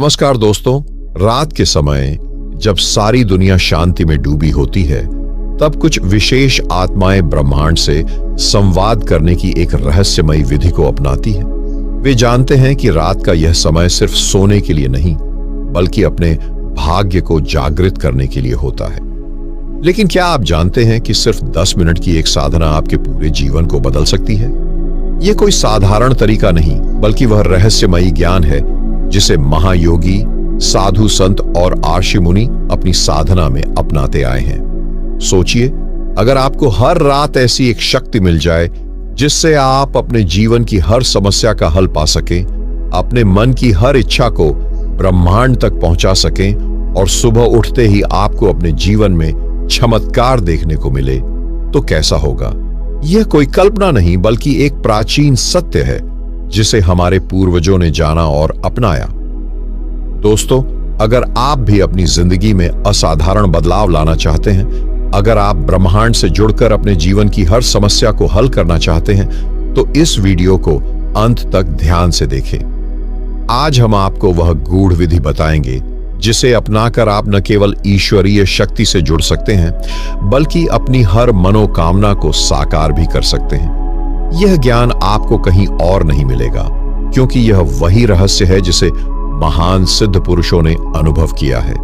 नमस्कार दोस्तों। रात के समय जब सारी दुनिया शांति में डूबी होती है, तब कुछ विशेष आत्माएं ब्रह्मांड से संवाद करने की एक रहस्यमयी विधि को अपनाती हैं। वे जानते हैं कि रात का यह समय सिर्फ सोने के लिए नहीं, बल्कि अपने भाग्य को जागृत करने के लिए होता है। लेकिन क्या आप जानते हैं कि सिर्फ 10 मिनट की एक साधना आपके पूरे जीवन को बदल सकती है? यह कोई साधारण तरीका नहीं, बल्कि वह रहस्यमयी ज्ञान है जिसे महायोगी, साधु संत और आर्षि मुनि अपनी साधना में अपनाते आए हैं। सोचिए, अगर आपको हर रात ऐसी एक शक्ति मिल जाए जिससे आप अपने जीवन की हर समस्या का हल पा सकें, अपने मन की हर इच्छा को ब्रह्मांड तक पहुंचा सकें और सुबह उठते ही आपको अपने जीवन में चमत्कार देखने को मिले, तो कैसा होगा? यह कोई कल्पना नहीं, बल्कि एक प्राचीन सत्य है जिसे हमारे पूर्वजों ने जाना और अपनाया। दोस्तों, अगर आप भी अपनी जिंदगी में असाधारण बदलाव लाना चाहते हैं, अगर आप ब्रह्मांड से जुड़कर अपने जीवन की हर समस्या को हल करना चाहते हैं, तो इस वीडियो को अंत तक ध्यान से देखें। आज हम आपको वह गूढ़ विधि बताएंगे जिसे अपनाकर आप न केवल ईश्वरीय शक्ति से जुड़ सकते हैं, बल्कि अपनी हर मनोकामना को साकार भी कर सकते हैं। यह ज्ञान आपको कहीं और नहीं मिलेगा, क्योंकि यह वही रहस्य है जिसे महान सिद्ध पुरुषों ने अनुभव किया है।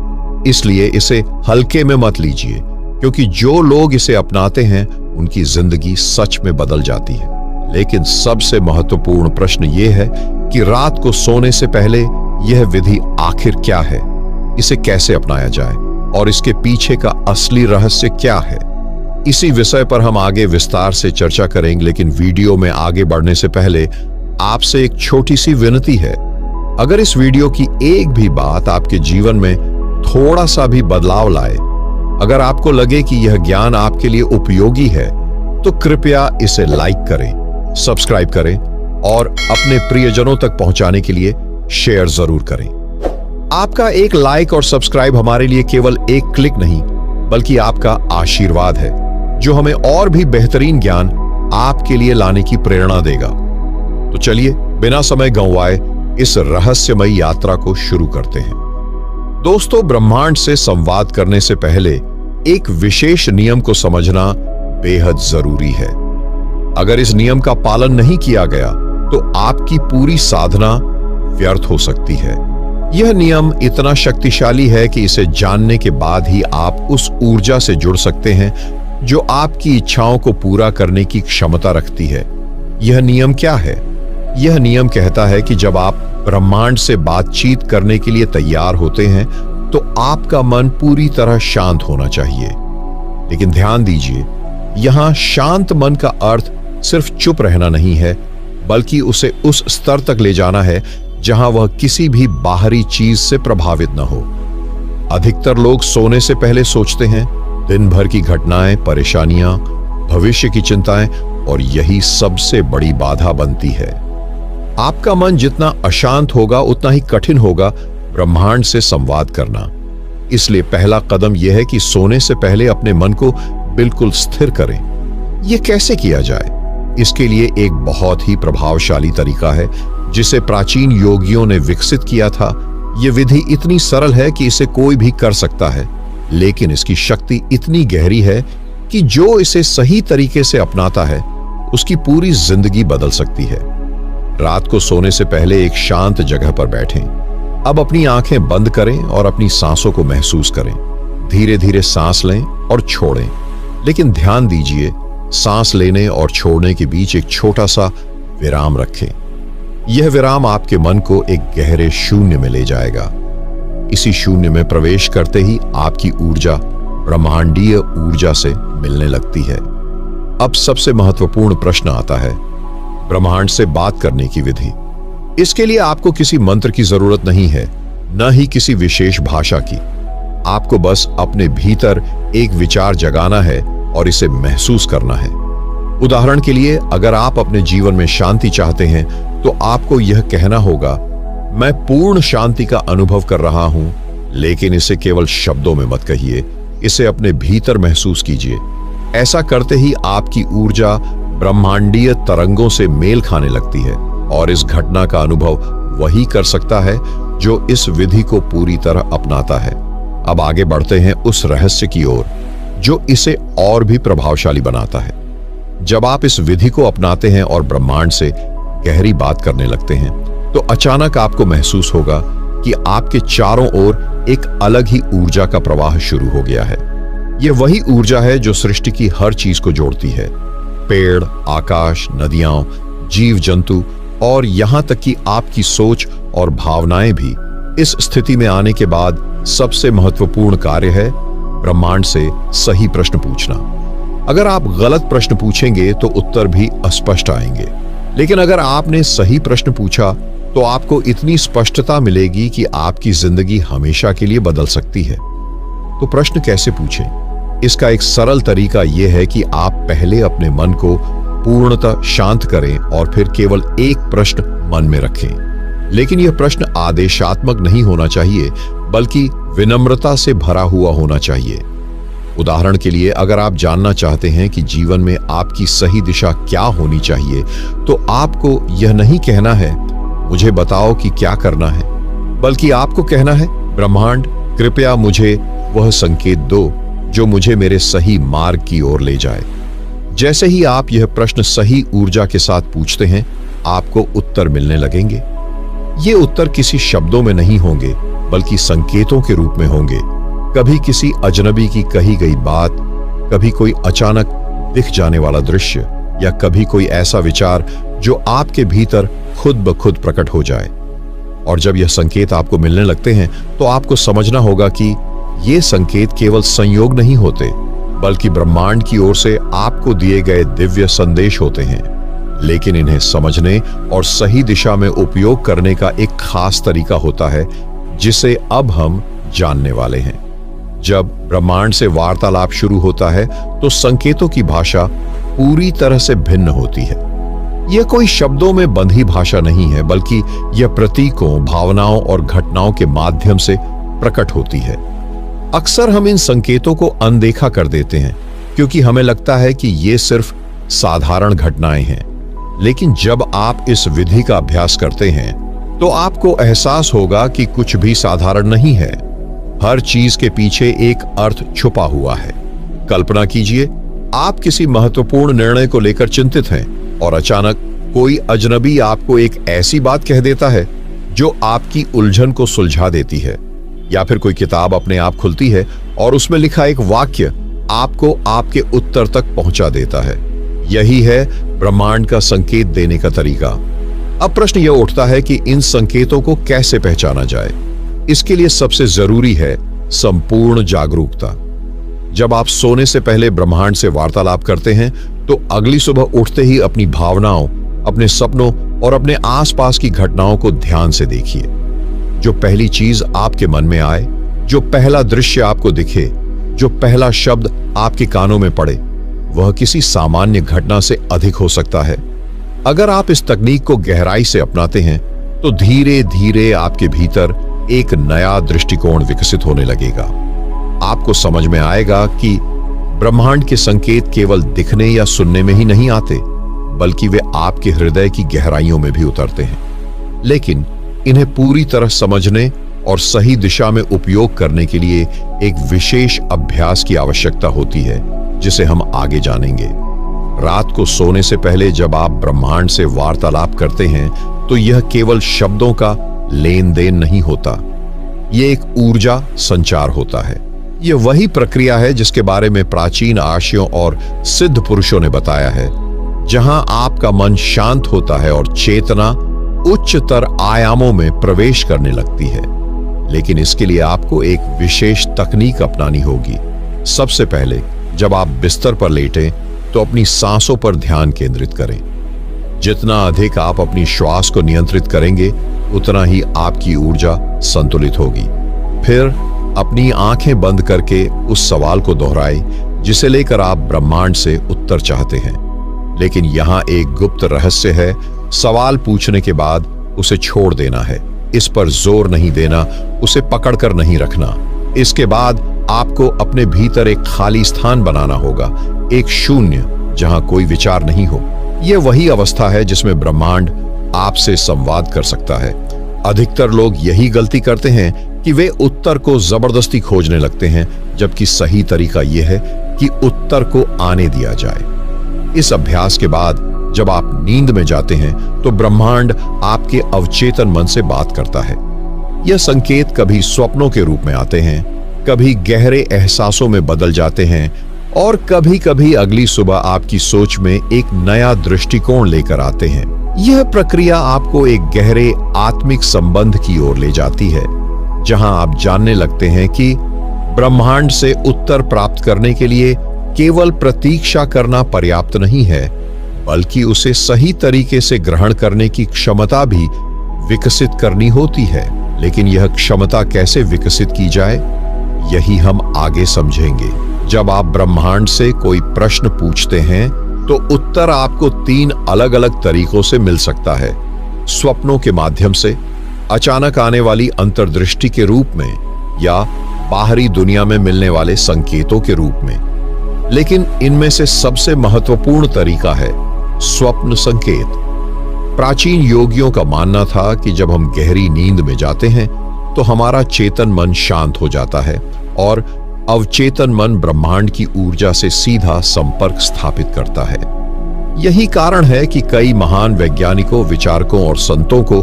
इसलिए इसे हल्के में मत लीजिए, क्योंकि जो लोग इसे अपनाते हैं उनकी जिंदगी सच में बदल जाती है। लेकिन सबसे महत्वपूर्ण प्रश्न यह है कि रात को सोने से पहले यह विधि आखिर क्या है, इसे कैसे अपनाया जाए और इसके पीछे का असली रहस्य क्या है। इसी विषय पर हम आगे विस्तार से चर्चा करेंगे, लेकिन वीडियो में आगे बढ़ने से पहले आपसे एक छोटी सी विनती है। अगर इस वीडियो की एक भी बात आपके जीवन में थोड़ा सा भी बदलाव लाए, अगर आपको लगे कि यह ज्ञान आपके लिए उपयोगी है, तो कृपया इसे लाइक करें, सब्सक्राइब करें और अपने प्रियजनों तक पहुंचाने के लिए शेयर जरूर करें। आपका एक लाइक और सब्सक्राइब हमारे लिए केवल एक क्लिक नहीं, बल्कि आपका आशीर्वाद है, जो हमें और भी बेहतरीन ज्ञान आपके लिए लाने की प्रेरणा देगा। तो चलिए, बिना समय गंवाए इस रहस्यमयी यात्रा को शुरू करते हैं। दोस्तों, ब्रह्मांड से संवाद करने से पहले एक विशेष नियम को समझना बेहद जरूरी है। अगर इस नियम का पालन नहीं किया गया, तो आपकी पूरी साधना व्यर्थ हो सकती है। यह नियम इतना शक्तिशाली है कि इसे जानने के बाद ही आप उस ऊर्जा से जुड़ सकते हैं जो आपकी इच्छाओं को पूरा करने की क्षमता रखती है। यह नियम क्या है? यह नियम कहता है कि जब आप ब्रह्मांड से बातचीत करने के लिए तैयार होते हैं, तो आपका मन पूरी तरह शांत होना चाहिए। लेकिन ध्यान दीजिए, यहां शांत मन का अर्थ सिर्फ चुप रहना नहीं है, बल्कि उसे उस स्तर तक ले जाना है जहां वह किसी भी बाहरी चीज से प्रभावित न हो। अधिकतर लोग सोने से पहले सोचते हैं, दिन भर की घटनाएं, परेशानियां, भविष्य की चिंताएं, और यही सबसे बड़ी बाधा बनती है। आपका मन जितना अशांत होगा, उतना ही कठिन होगा ब्रह्मांड से संवाद करना। इसलिए पहला कदम यह है कि सोने से पहले अपने मन को बिल्कुल स्थिर करें। यह कैसे किया जाए? इसके लिए एक बहुत ही प्रभावशाली तरीका है जिसे प्राचीन योगियों ने विकसित किया था। यह विधि इतनी सरल है कि इसे कोई भी कर सकता है, लेकिन इसकी शक्ति इतनी गहरी है कि जो इसे सही तरीके से अपनाता है, उसकी पूरी जिंदगी बदल सकती है। रात को सोने से पहले एक शांत जगह पर बैठें। अब अपनी आंखें बंद करें और अपनी सांसों को महसूस करें। धीरे धीरे सांस लें और छोड़ें, लेकिन ध्यान दीजिए, सांस लेने और छोड़ने के बीच एक छोटा सा विराम रखें। यह विराम आपके मन को एक गहरे शून्य में ले जाएगा। इसी शून्य में प्रवेश करते ही आपकी ऊर्जा ब्रह्मांडीय ऊर्जा से मिलने लगती है। अब सबसे महत्वपूर्ण प्रश्न आता है, ब्रह्मांड से बात करने की विधि। इसके लिए आपको किसी मंत्र की जरूरत नहीं है, न ही किसी विशेष भाषा की। आपको बस अपने भीतर एक विचार जगाना है और इसे महसूस करना है। उदाहरण के लिए, अगर आप अपने जीवन में शांति चाहते हैं, तो आपको यह कहना होगा, मैं पूर्ण शांति का अनुभव कर रहा हूं। लेकिन इसे केवल शब्दों में मत कहिए, इसे अपने भीतर महसूस कीजिए। ऐसा करते ही आपकी ऊर्जा ब्रह्मांडीय तरंगों से मेल खाने लगती है, और इस घटना का अनुभव वही कर सकता है जो इस विधि को पूरी तरह अपनाता है। अब आगे बढ़ते हैं उस रहस्य की ओर जो इसे और भी प्रभावशाली बनाता है। जब आप इस विधि को अपनाते हैं और ब्रह्मांड से गहरी बात करने लगते हैं तो अचानक आपको महसूस होगा कि आपके चारों ओर एक अलग ही ऊर्जा का प्रवाह शुरू हो गया है। यह वही ऊर्जा है जो सृष्टि की हर चीज को जोड़ती है, पेड़, आकाश, नदियां, जीव जंतु और यहां तक कि आपकी सोच और भावनाएं भी। इस स्थिति में आने के बाद सबसे महत्वपूर्ण कार्य है ब्रह्मांड से सही प्रश्न पूछना। अगर आप गलत प्रश्न पूछेंगे तो उत्तर भी अस्पष्ट आएंगे, लेकिन अगर आपने सही प्रश्न पूछा तो आपको इतनी स्पष्टता मिलेगी कि आपकी जिंदगी हमेशा के लिए बदल सकती है। तो प्रश्न कैसे पूछें? इसका एक सरल तरीका यह है कि आप पहले अपने मन को पूर्णतः शांत करें और फिर केवल एक प्रश्न मन में रखें। लेकिन यह प्रश्न आदेशात्मक नहीं होना चाहिए, बल्कि विनम्रता से भरा हुआ होना चाहिए। उदाहरण के लिए, अगर आप जानना चाहते हैं कि जीवन में आपकी सही दिशा क्या होनी चाहिए, तो आपको यह नहीं कहना है मुझे बताओ कि क्या करना है, बल्कि आपको कहना है ब्रह्मांड कृपया मुझे वह संकेत दो जो मुझे मेरे सही मार्ग की ओर ले जाए। जैसे ही आप यह प्रश्न सही ऊर्जा के साथ पूछते हैं, आपको उत्तर मिलने लगेंगे। ये उत्तर किसी शब्दों में नहीं होंगे, बल्कि संकेतों के रूप में होंगे। कभी किसी अजनबी की कही गई बात, कभी कोई अचानक दिख जाने वाला दृश्य, या कभी कोई ऐसा विचार जो आपके भीतर खुद ब खुद प्रकट हो जाए। और जब यह संकेत आपको मिलने लगते हैं तो आपको समझना होगा कि ये संकेत केवल संयोग नहीं होते, बल्कि ब्रह्मांड की ओर से आपको दिए गए दिव्य संदेश होते हैं। लेकिन इन्हें समझने और सही दिशा में उपयोग करने का एक खास तरीका होता है, जिसे अब हम जानने वाले हैं। जब ब्रह्मांड से वार्तालाप शुरू होता है तो संकेतों की भाषा पूरी तरह से भिन्न होती है। यह कोई शब्दों में बंधी भाषा नहीं है, बल्कि यह प्रतीकों, भावनाओं और घटनाओं के माध्यम से प्रकट होती है। अक्सर हम इन संकेतों को अनदेखा कर देते हैं क्योंकि हमें लगता है कि ये सिर्फ साधारण घटनाएं हैं। लेकिन जब आप इस विधि का अभ्यास करते हैं तो आपको एहसास होगा कि कुछ भी साधारण नहीं है। हर चीज के पीछे एक अर्थ छुपा हुआ है। कल्पना कीजिए, आप किसी महत्वपूर्ण निर्णय को लेकर चिंतित हैं और अचानक कोई अजनबी आपको एक ऐसी बात कह देता है जो आपकी उलझन को सुलझा देती है। या फिर कोई किताब अपने आप खुलती है और उसमें लिखा एक वाक्य आपको आपके उत्तर तक पहुंचा देता है। यही है ब्रह्मांड का संकेत देने का तरीका। अब प्रश्न यह उठता है कि इन संकेतों को कैसे पहचाना जाए। इसके लिए सबसे जरूरी है संपूर्ण जागरूकता। जब आप सोने से पहले ब्रह्मांड से वार्तालाप करते हैं तो अगली सुबह उठते ही अपनी भावनाओं, अपने सपनों और अपने आसपास की घटनाओं को ध्यान से देखिए। जो पहली चीज आपके मन में आए, जो पहला दृश्य आपको दिखे, जो पहला शब्द आपके कानों में पड़े, वह किसी सामान्य घटना से अधिक हो सकता है। अगर आप इस तकनीक को गहराई से अपनाते हैं तो धीरे धीरे आपके भीतर एक नया दृष्टिकोण विकसित होने लगेगा। आपको समझ में आएगा कि ब्रह्मांड के संकेत केवल दिखने या सुनने में ही नहीं आते, बल्कि वे आपके हृदय की गहराइयों में भी उतरते हैं। लेकिन इन्हें पूरी तरह समझने और सही दिशा में उपयोग करने के लिए एक विशेष अभ्यास की आवश्यकता होती है, जिसे हम आगे जानेंगे। रात को सोने से पहले जब आप ब्रह्मांड से वार्तालाप करते हैं तो यह केवल शब्दों का लेन देन नहीं होता, यह एक ऊर्जा संचार होता है। यह वही प्रक्रिया है जिसके बारे में प्राचीन आर्षियों और सिद्ध पुरुषों ने बताया है, जहां आपका मन शांत होता है और चेतना उच्चतर आयामों में प्रवेश करने लगती है। लेकिन इसके लिए आपको एक विशेष तकनीक अपनानी होगी। सबसे पहले जब आप बिस्तर पर लेटें तो अपनी सांसों पर ध्यान केंद्रित करें। जितना अधिक आप अपनी श्वास को नियंत्रित करेंगे, उतना ही आपकी ऊर्जा संतुलित होगी। फिर अपनी आंखें बंद करके उस सवाल को दोहराएं जिसे लेकर आप ब्रह्मांड से उत्तर चाहते हैं। लेकिन यहां एक गुप्त रहस्य है। सवाल पूछने के बाद उसे छोड़ देना है, इस पर जोर नहीं देना, उसे पकड़कर नहीं रखना। इसके बाद आपको अपने भीतर एक खाली स्थान बनाना होगा, एक शून्य जहां कोई विचार नहीं हो। यह वही अवस्था है जिसमें ब्रह्मांड आपसे संवाद कर सकता है। अधिकतर लोग यही गलती करते हैं कि वे उत्तर को जबरदस्ती खोजने लगते हैं, जबकि सही तरीका यह है कि उत्तर को आने दिया जाए। इस अभ्यास के बाद जब आप नींद में जाते हैं तो ब्रह्मांड आपके अवचेतन मन से बात करता है। यह संकेत कभी स्वप्नों के रूप में आते हैं, कभी गहरे एहसासों में बदल जाते हैं और कभी कभी अगली सुबह आपकी सोच में एक नया दृष्टिकोण लेकर आते हैं। यह प्रक्रिया आपको एक गहरे आत्मिक संबंध की ओर ले जाती है, जहां आप जानने लगते हैं कि ब्रह्मांड से उत्तर प्राप्त करने के लिए केवल प्रतीक्षा करना पर्याप्त नहीं है, बल्कि उसे सही तरीके से ग्रहण करने की क्षमता भी विकसित करनी होती है। लेकिन यह क्षमता कैसे विकसित की जाए, यही हम आगे समझेंगे। जब आप ब्रह्मांड से कोई प्रश्न पूछते हैं तो उत्तर आपको 3 अलग अलग तरीकों से मिल सकता है। स्वप्नों के माध्यम से, अचानक आने वाली अंतर्दृष्टि के रूप में, या बाहरी दुनिया में मिलने वाले संकेतों के रूप में। लेकिन इनमें से सबसे महत्वपूर्ण तरीका है स्वप्न संकेत। प्राचीन योगियों का मानना था कि जब हम गहरी नींद में जाते हैं तो हमारा चेतन मन शांत हो जाता है और अवचेतन मन ब्रह्मांड की ऊर्जा से सीधा संपर्क स्थापित करता है। यही कारण है कि कई महान वैज्ञानिकों, विचारकों और संतों को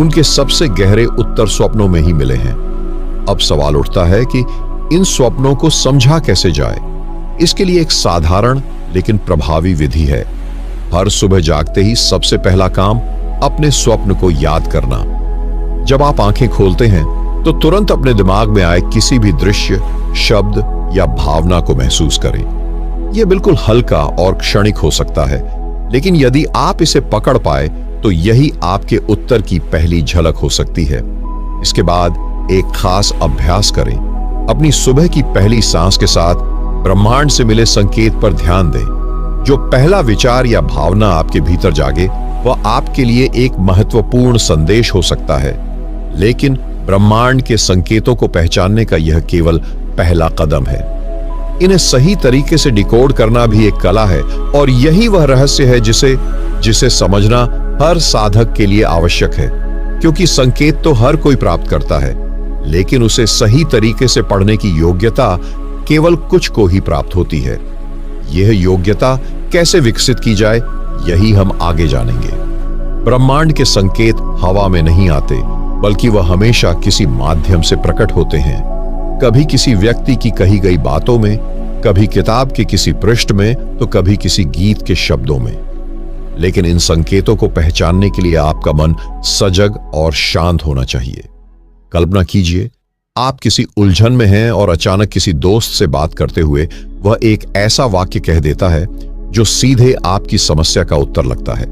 उनके सबसे गहरे उत्तर स्वप्नों में ही मिले हैं। अब सवाल उठता है कि इन स्वप्नों को समझा कैसे जाए। इसके लिए एक साधारण लेकिन प्रभावी विधि है। हर सुबह जागते ही सबसे पहला काम अपने स्वप्न को याद करना। जब आप आंखें खोलते हैं तो तुरंत अपने दिमाग में आए किसी भी दृश्य, शब्द या भावना को महसूस करें। यह बिल्कुल हल्का और क्षणिक हो सकता है, लेकिन यदि आप इसे पकड़ पाए तो यही आपके उत्तर की पहली झलक हो सकती है। इसके बाद एक खास अभ्यास करें। अपनी सुबह की पहली सांस के साथ ब्रह्मांड से मिले संकेत पर ध्यान दें। जो पहला विचार या भावना आपके भीतर जागे वह आपके लिए एक महत्वपूर्ण संदेश हो सकता है, लेकिन ब्रह्मांड के संकेतों को पहचानने का यह केवल पहला कदम है। इन्हें सही तरीके से डिकोड करना भी एक कला है और यही वह रहस्य है जिसे समझना हर साधक के लिए आवश्यक है, क्योंकि संकेत तो हर कोई प्राप्त करता है, लेकिन उसे सही तरीके से पढ़ने की योग्यता केवल कुछ को ही प्राप्त होती है। यह योग्यता कैसे विकसित की जाए, यही हम आगे जानेंगे। ब्रह्मांड के संकेत हवा में नहीं आते, बल्कि वह हमेशा किसी माध्यम से प्रकट होते हैं। कभी किसी व्यक्ति की कही गई बातों में, कभी किताब के किसी पृष्ठ में, तो कभी किसी गीत के शब्दों में। लेकिन इन संकेतों को पहचानने के लिए आपका मन सजग और शांत होना चाहिए। कल्पना कीजिए, आप किसी उलझन में हैं और अचानक किसी दोस्त से बात करते हुए वह एक ऐसा वाक्य कह देता है जो सीधे आपकी समस्या का उत्तर लगता है।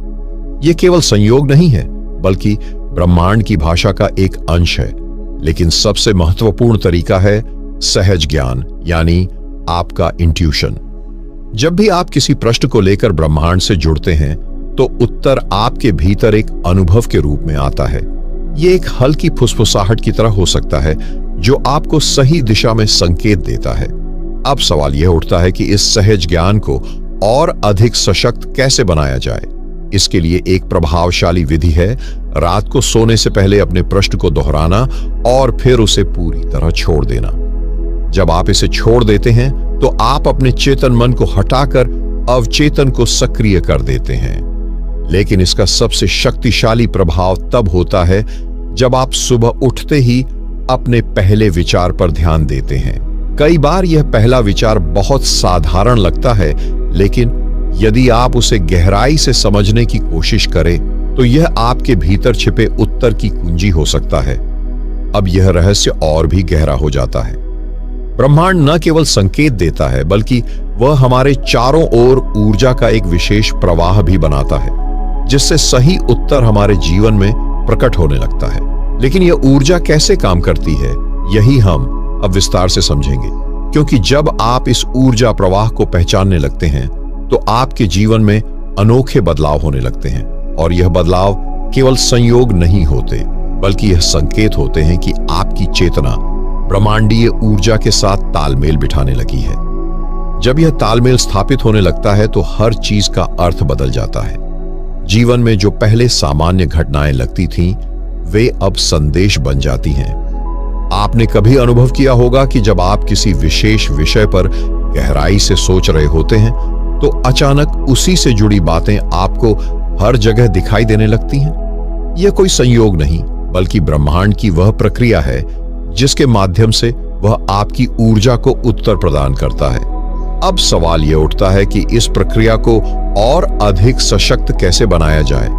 यह केवल संयोग नहीं है, बल्कि ब्रह्मांड की भाषा का एक अंश है। लेकिन सबसे महत्वपूर्ण तरीका है सहज ज्ञान, यानी आपका इंट्यूशन। जब भी आप किसी प्रश्न को लेकर ब्रह्मांड से जुड़ते हैं तो उत्तर आपके भीतर एक अनुभव के रूप में आता है। यह एक हल्की फुसफुसाहट की तरह हो सकता है जो आपको सही दिशा में संकेत देता है। अब सवाल यह उठता है कि इस सहज ज्ञान को और अधिक सशक्त कैसे बनाया जाए। इसके लिए एक प्रभावशाली विधि है रात को सोने से पहले अपने प्रश्न को दोहराना और फिर उसे पूरी तरह छोड़ देना। जब आप इसे छोड़ देते हैं तो आप अपने चेतन मन को हटाकर अवचेतन को सक्रिय कर देते हैं। लेकिन इसका सबसे शक्तिशाली प्रभाव तब होता है जब आप सुबह उठते ही अपने पहले विचार पर ध्यान देते हैं। कई बार यह पहला विचार बहुत साधारण लगता है, लेकिन यदि आप उसे गहराई से समझने की कोशिश करें तो यह आपके भीतर छिपे उत्तर की कुंजी हो सकता है। अब यह रहस्य और भी गहरा हो जाता है। ब्रह्मांड न केवल संकेत देता है, बल्कि वह हमारे चारों ओर ऊर्जा का एक विशेष प्रवाह भी बनाता है, जिससे सही उत्तर हमारे जीवन में प्रकट होने लगता है। लेकिन यह ऊर्जा कैसे काम करती है, यही हम अब विस्तार से समझेंगे। क्योंकि जब आप इस ऊर्जा प्रवाह को पहचानने लगते हैं तो आपके जीवन में अनोखे बदलाव होने लगते हैं। और यह बदलाव केवल संयोग नहीं होते, बल्कि यह संकेत होते हैं कि आपकी चेतना ब्रह्मांडीय ऊर्जा के साथ तालमेल बिठाने लगी है। जब यह तालमेल स्थापित होने लगता है तो हर चीज का अर्थ बदल जाता है। जीवन में जो पहले सामान्य घटनाएं लगती थीं, वे अब संदेश बन जाती हैं। आपने कभी अनुभव किया होगा कि जब आप किसी विशेष विषय पर गहराई से सोच रहे होते हैं तो अचानक उसी से जुड़ी बातें आपको हर जगह दिखाई देने लगती हैं। यह कोई संयोग नहीं, बल्कि ब्रह्मांड की वह प्रक्रिया है जिसके माध्यम से वह आपकी ऊर्जा को उत्तर प्रदान करता है। अब सवाल यह उठता है कि इस प्रक्रिया को और अधिक सशक्त कैसे बनाया जाए।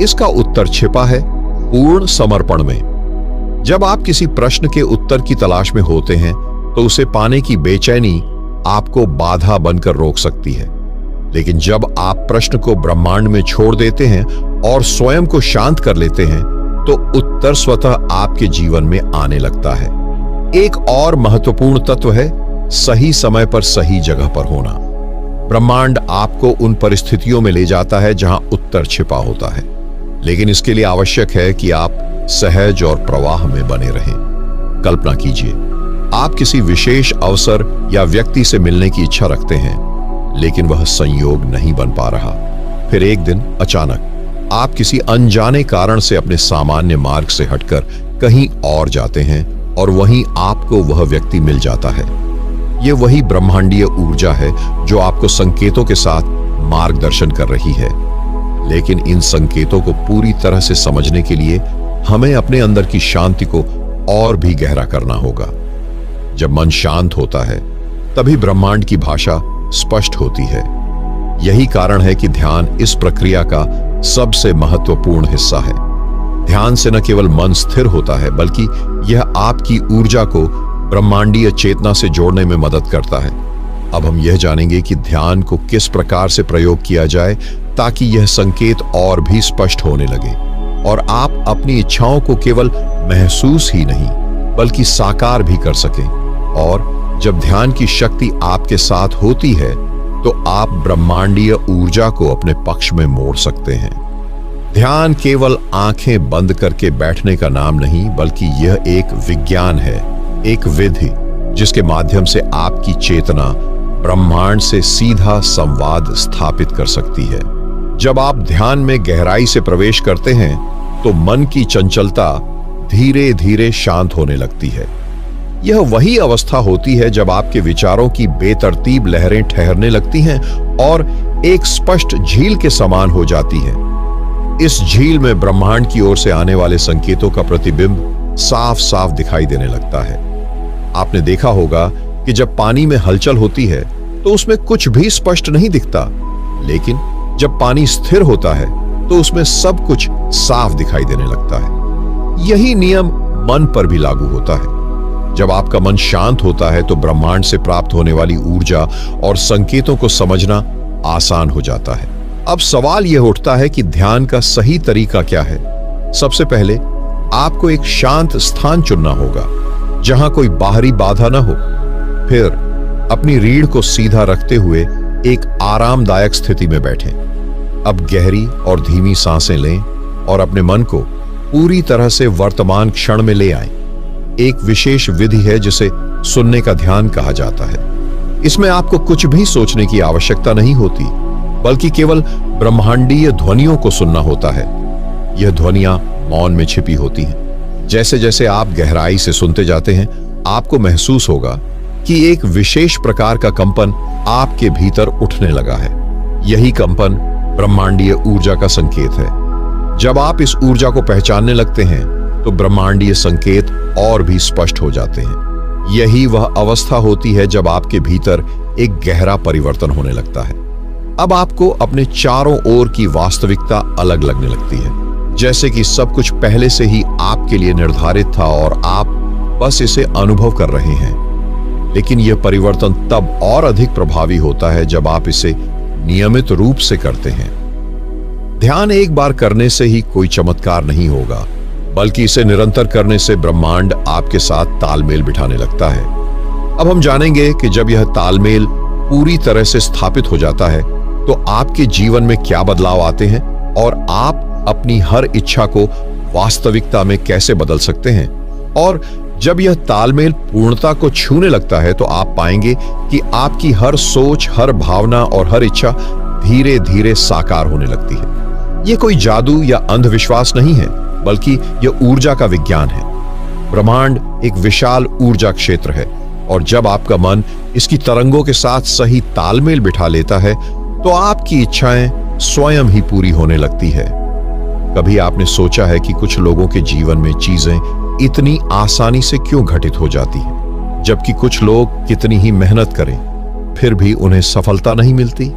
इसका उत्तर छिपा है पूर्ण समर्पण में। जब आप किसी प्रश्न के उत्तर की तलाश में होते हैं तो उसे पाने की बेचैनी आपको बाधा बनकर रोक सकती है, लेकिन जब आप प्रश्न को ब्रह्मांड में छोड़ देते हैं और स्वयं को शांत कर लेते हैं तो उत्तर स्वतः आपके जीवन में आने लगता है। एक और महत्वपूर्ण तत्व है सही समय पर सही जगह पर होना। ब्रह्मांड आपको उन परिस्थितियों में ले जाता है जहां उत्तर छिपा होता है, लेकिन इसके लिए आवश्यक है कि आप सहज और प्रवाह में बने रहें। कल्पना कीजिए, आप किसी विशेष अवसर या व्यक्ति से मिलने की इच्छा रखते हैं, लेकिन वह संयोग नहीं बन पा रहा। फिर एक दिन अचानक आप किसी अनजाने कारण से अपने सामान्य मार्ग से हटकर कहीं और जाते हैं और वहीं आपको वह व्यक्ति मिल जाता है। यह वही ब्रह्मांडीय ऊर्जा है जो आपको संकेतों के साथ मार्गदर्शन कर रही है। लेकिन इन संकेतों को पूरी तरह से समझने के लिए हमें अपने अंदर की शांति को और भी गहरा करना होगा। जब मन शांत होता है तभी ब्रह्मांड की भाषा स्पष्ट होती है। यही कारण है कि ध्यान इस प्रक्रिया का सबसे महत्वपूर्ण हिस्सा है। ध्यान से न केवल मन स्थिर होता है, बल्कि यह आपकी ऊर्जा को ब्रह्मांडीय चेतना से जोड़ने में मदद करता है। अब हम यह जानेंगे कि ध्यान को किस प्रकार से प्रयोग किया जाए ताकि यह संकेत और भी स्पष्ट होने लगे और आप अपनी इच्छाओं को केवल महसूस ही नहीं बल्कि साकार भी कर सकें। और जब ध्यान की शक्ति आपके साथ होती है तो आप ब्रह्मांडीय ऊर्जा को अपने पक्ष में मोड़ सकते हैं। ध्यान केवल आंखें बंद करके बैठने का नाम नहीं, बल्कि यह एक विज्ञान है, एक विधि जिसके माध्यम से आपकी चेतना ब्रह्मांड से सीधा संवाद स्थापित कर सकती है। जब आप ध्यान में गहराई से प्रवेश करते हैं तो मन की चंचलता धीरे धीरे शांत होने लगती है। यह वही अवस्था होती है जब आपके विचारों की बेतरतीब लहरें ठहरने लगती हैं और एक स्पष्ट झील के समान हो जाती हैं। इस झील में ब्रह्मांड की ओर से आने वाले संकेतों का प्रतिबिंब साफ साफ दिखाई देने लगता है। आपने देखा होगा कि जब पानी में हलचल होती है तो उसमें कुछ भी स्पष्ट नहीं दिखता, लेकिन जब पानी स्थिर होता है तो उसमें सब कुछ साफ दिखाई देने लगता है। यही नियम मन पर भी लागू होता है। जब आपका मन शांत होता है तो ब्रह्मांड से प्राप्त होने वाली ऊर्जा और संकेतों को समझना आसान हो जाता है। अब सवाल यह उठता है कि ध्यान का सही तरीका क्या है। सबसे पहले आपको एक शांत स्थान चुनना होगा जहां कोई बाहरी बाधा न हो। फिर अपनी रीढ़ को सीधा रखते हुए एक आरामदायक स्थिति में बैठें। अब गहरी और धीमी सांसें लें और अपने मन को पूरी तरह से वर्तमान क्षण में ले आएं। एक विशेष विधि है जिसे सुनने का ध्यान कहा जाता है। इसमें आपको कुछ भी सोचने की आवश्यकता नहीं होती, बल्कि केवल ब्रह्मांडीय ध्वनियों को सुनना होता है। यह ध्वनियां मौन में छिपी होती हैं। जैसे जैसे आप गहराई से सुनते जाते हैं, आपको महसूस होगा कि एक विशेष प्रकार का कंपन आपके भीतर उठने लगा है। यही कंपन ब्रह्मांडीय ऊर्जा का संकेत है। जब आप इस ऊर्जा को पहचानने लगते हैं तो ब्रह्मांडीय संकेत और भी स्पष्ट हो जाते हैं। यही वह अवस्था होती है जब आपके भीतर एक गहरा परिवर्तन होने लगता है। अब आपको अपने चारों ओर की वास्तविकता अलग लगने लगती है, जैसे कि सब कुछ पहले से ही आपके लिए निर्धारित था और आप बस इसे अनुभव कर रहे हैं। लेकिन यह परिवर्तन तब और अधिक प्रभावी होता है जब आप इसे नियमित रूप से करते हैं। ध्यान एक बार करने से ही कोई चमत्कार नहीं होगा, बल्कि इसे निरंतर करने से ब्रह्मांड आपके साथ तालमेल बिठाने लगता है। अब हम जानेंगे कि जब यह तालमेल पूरी तरह से स्थापित हो जाता है तो आपके जीवन में क्या बदलाव आते हैं और आप अपनी हर इच्छा को वास्तविकता में कैसे बदल सकते हैं। और जब यह तालमेल पूर्णता को छूने लगता है तो आप पाएंगे कि आपकी हर सोच, हर भावना और हर इच्छा धीरे धीरे साकार होने लगती है। यह कोई जादू या अंधविश्वास नहीं है, बल्कि यह ऊर्जा का विज्ञान है। ब्रह्मांड एक विशाल ऊर्जा क्षेत्र है और जब आपका मन इसकी तरंगों के साथ सही तालमेल बिठा लेता है तो आपकी इच्छाएं स्वयं ही पूरी होने लगती है। कभी आपने सोचा है कि कुछ लोगों के जीवन में चीजें इतनी आसानी से क्यों घटित हो जाती हैं, जबकि कुछ लोग कितनी ही मेहनत करें फिर भी उन्हें सफलता नहीं मिलती?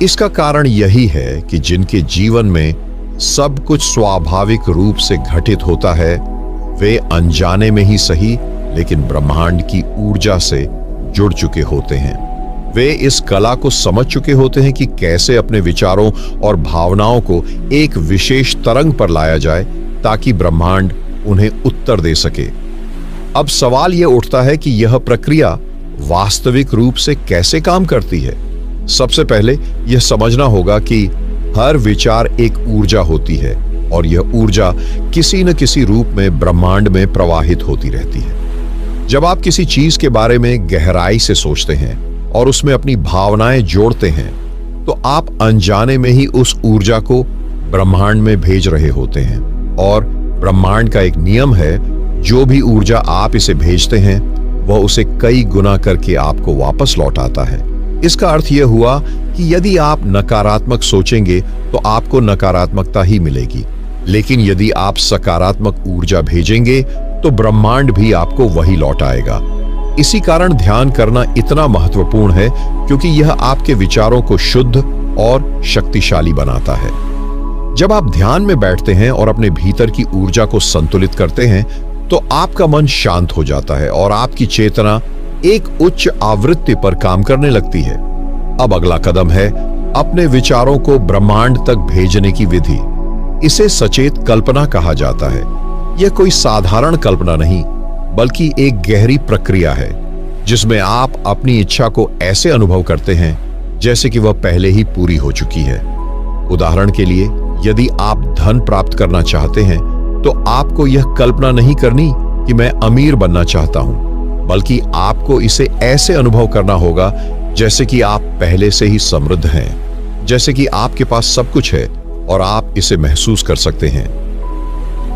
इसका कारण यही है कि जिनके जीवन में सब कुछ स्वाभाविक रूप से घटित होता है वे अनजाने में ही सही लेकिन ब्रह्मांड की ऊर्जा से जुड़ चुके होते हैं। वे इस कला को समझ चुके होते हैं कि कैसे अपने विचारों और भावनाओं को एक विशेष तरंग पर लाया जाए ताकि ब्रह्मांड उन्हें उत्तर दे सके। अब सवाल यह उठता है कि यह प्रक्रिया वास्तविक रूप से कैसे काम करती है। सबसे पहले यह समझना होगा कि हर विचार एक ऊर्जा होती है और यह ऊर्जा किसी न किसी रूप में ब्रह्मांड में प्रवाहित होती रहती है। जब आप किसी चीज के बारे में गहराई से सोचते हैं और उसमें अपनी भावनाएं जोड़ते हैं तो आप अनजाने में ही उस ऊर्जा को ब्रह्मांड में भेज रहे होते हैं। और ब्रह्मांड का एक नियम है, जो भी ऊर्जा आप इसे भेजते हैं वह उसे कई गुना करके आपको वापस लौटाता है। इसका अर्थ यह हुआ कि यदि आप नकारात्मक सोचेंगे तो आपको नकारात्मकता ही मिलेगी, लेकिन यदि आप सकारात्मक ऊर्जा भेजेंगे तो ब्रह्मांड भी आपको वही लौटाएगा। इसी कारण ध्यान करना इतना महत्वपूर्ण है क्योंकि यह आपके विचारों को शुद्ध और शक्तिशाली बनाता है। जब आप ध्यान में बैठते हैं और अपने भीतर की ऊर्जा को संतुलित करते हैं तो आपका मन शांत हो जाता है और आपकी चेतना एक उच्च आवृत्ति पर काम करने लगती है। अब अगला कदम है अपने विचारों को ब्रह्मांड तक भेजने की विधि। इसे सचेत कल्पना कहा जाता है। यह कोई साधारण कल्पना नहीं बल्कि एक गहरी प्रक्रिया है जिसमें आप अपनी इच्छा को ऐसे अनुभव करते हैं जैसे कि वह पहले ही पूरी हो चुकी है। उदाहरण के लिए, यदि आप धन प्राप्त करना चाहते हैं तो आपको यह कल्पना नहीं करनी कि मैं अमीर बनना चाहता हूं, बल्कि आपको इसे ऐसे अनुभव करना होगा जैसे कि आप पहले से ही समृद्ध हैं, जैसे कि आपके पास सब कुछ है और आप इसे महसूस कर सकते हैं।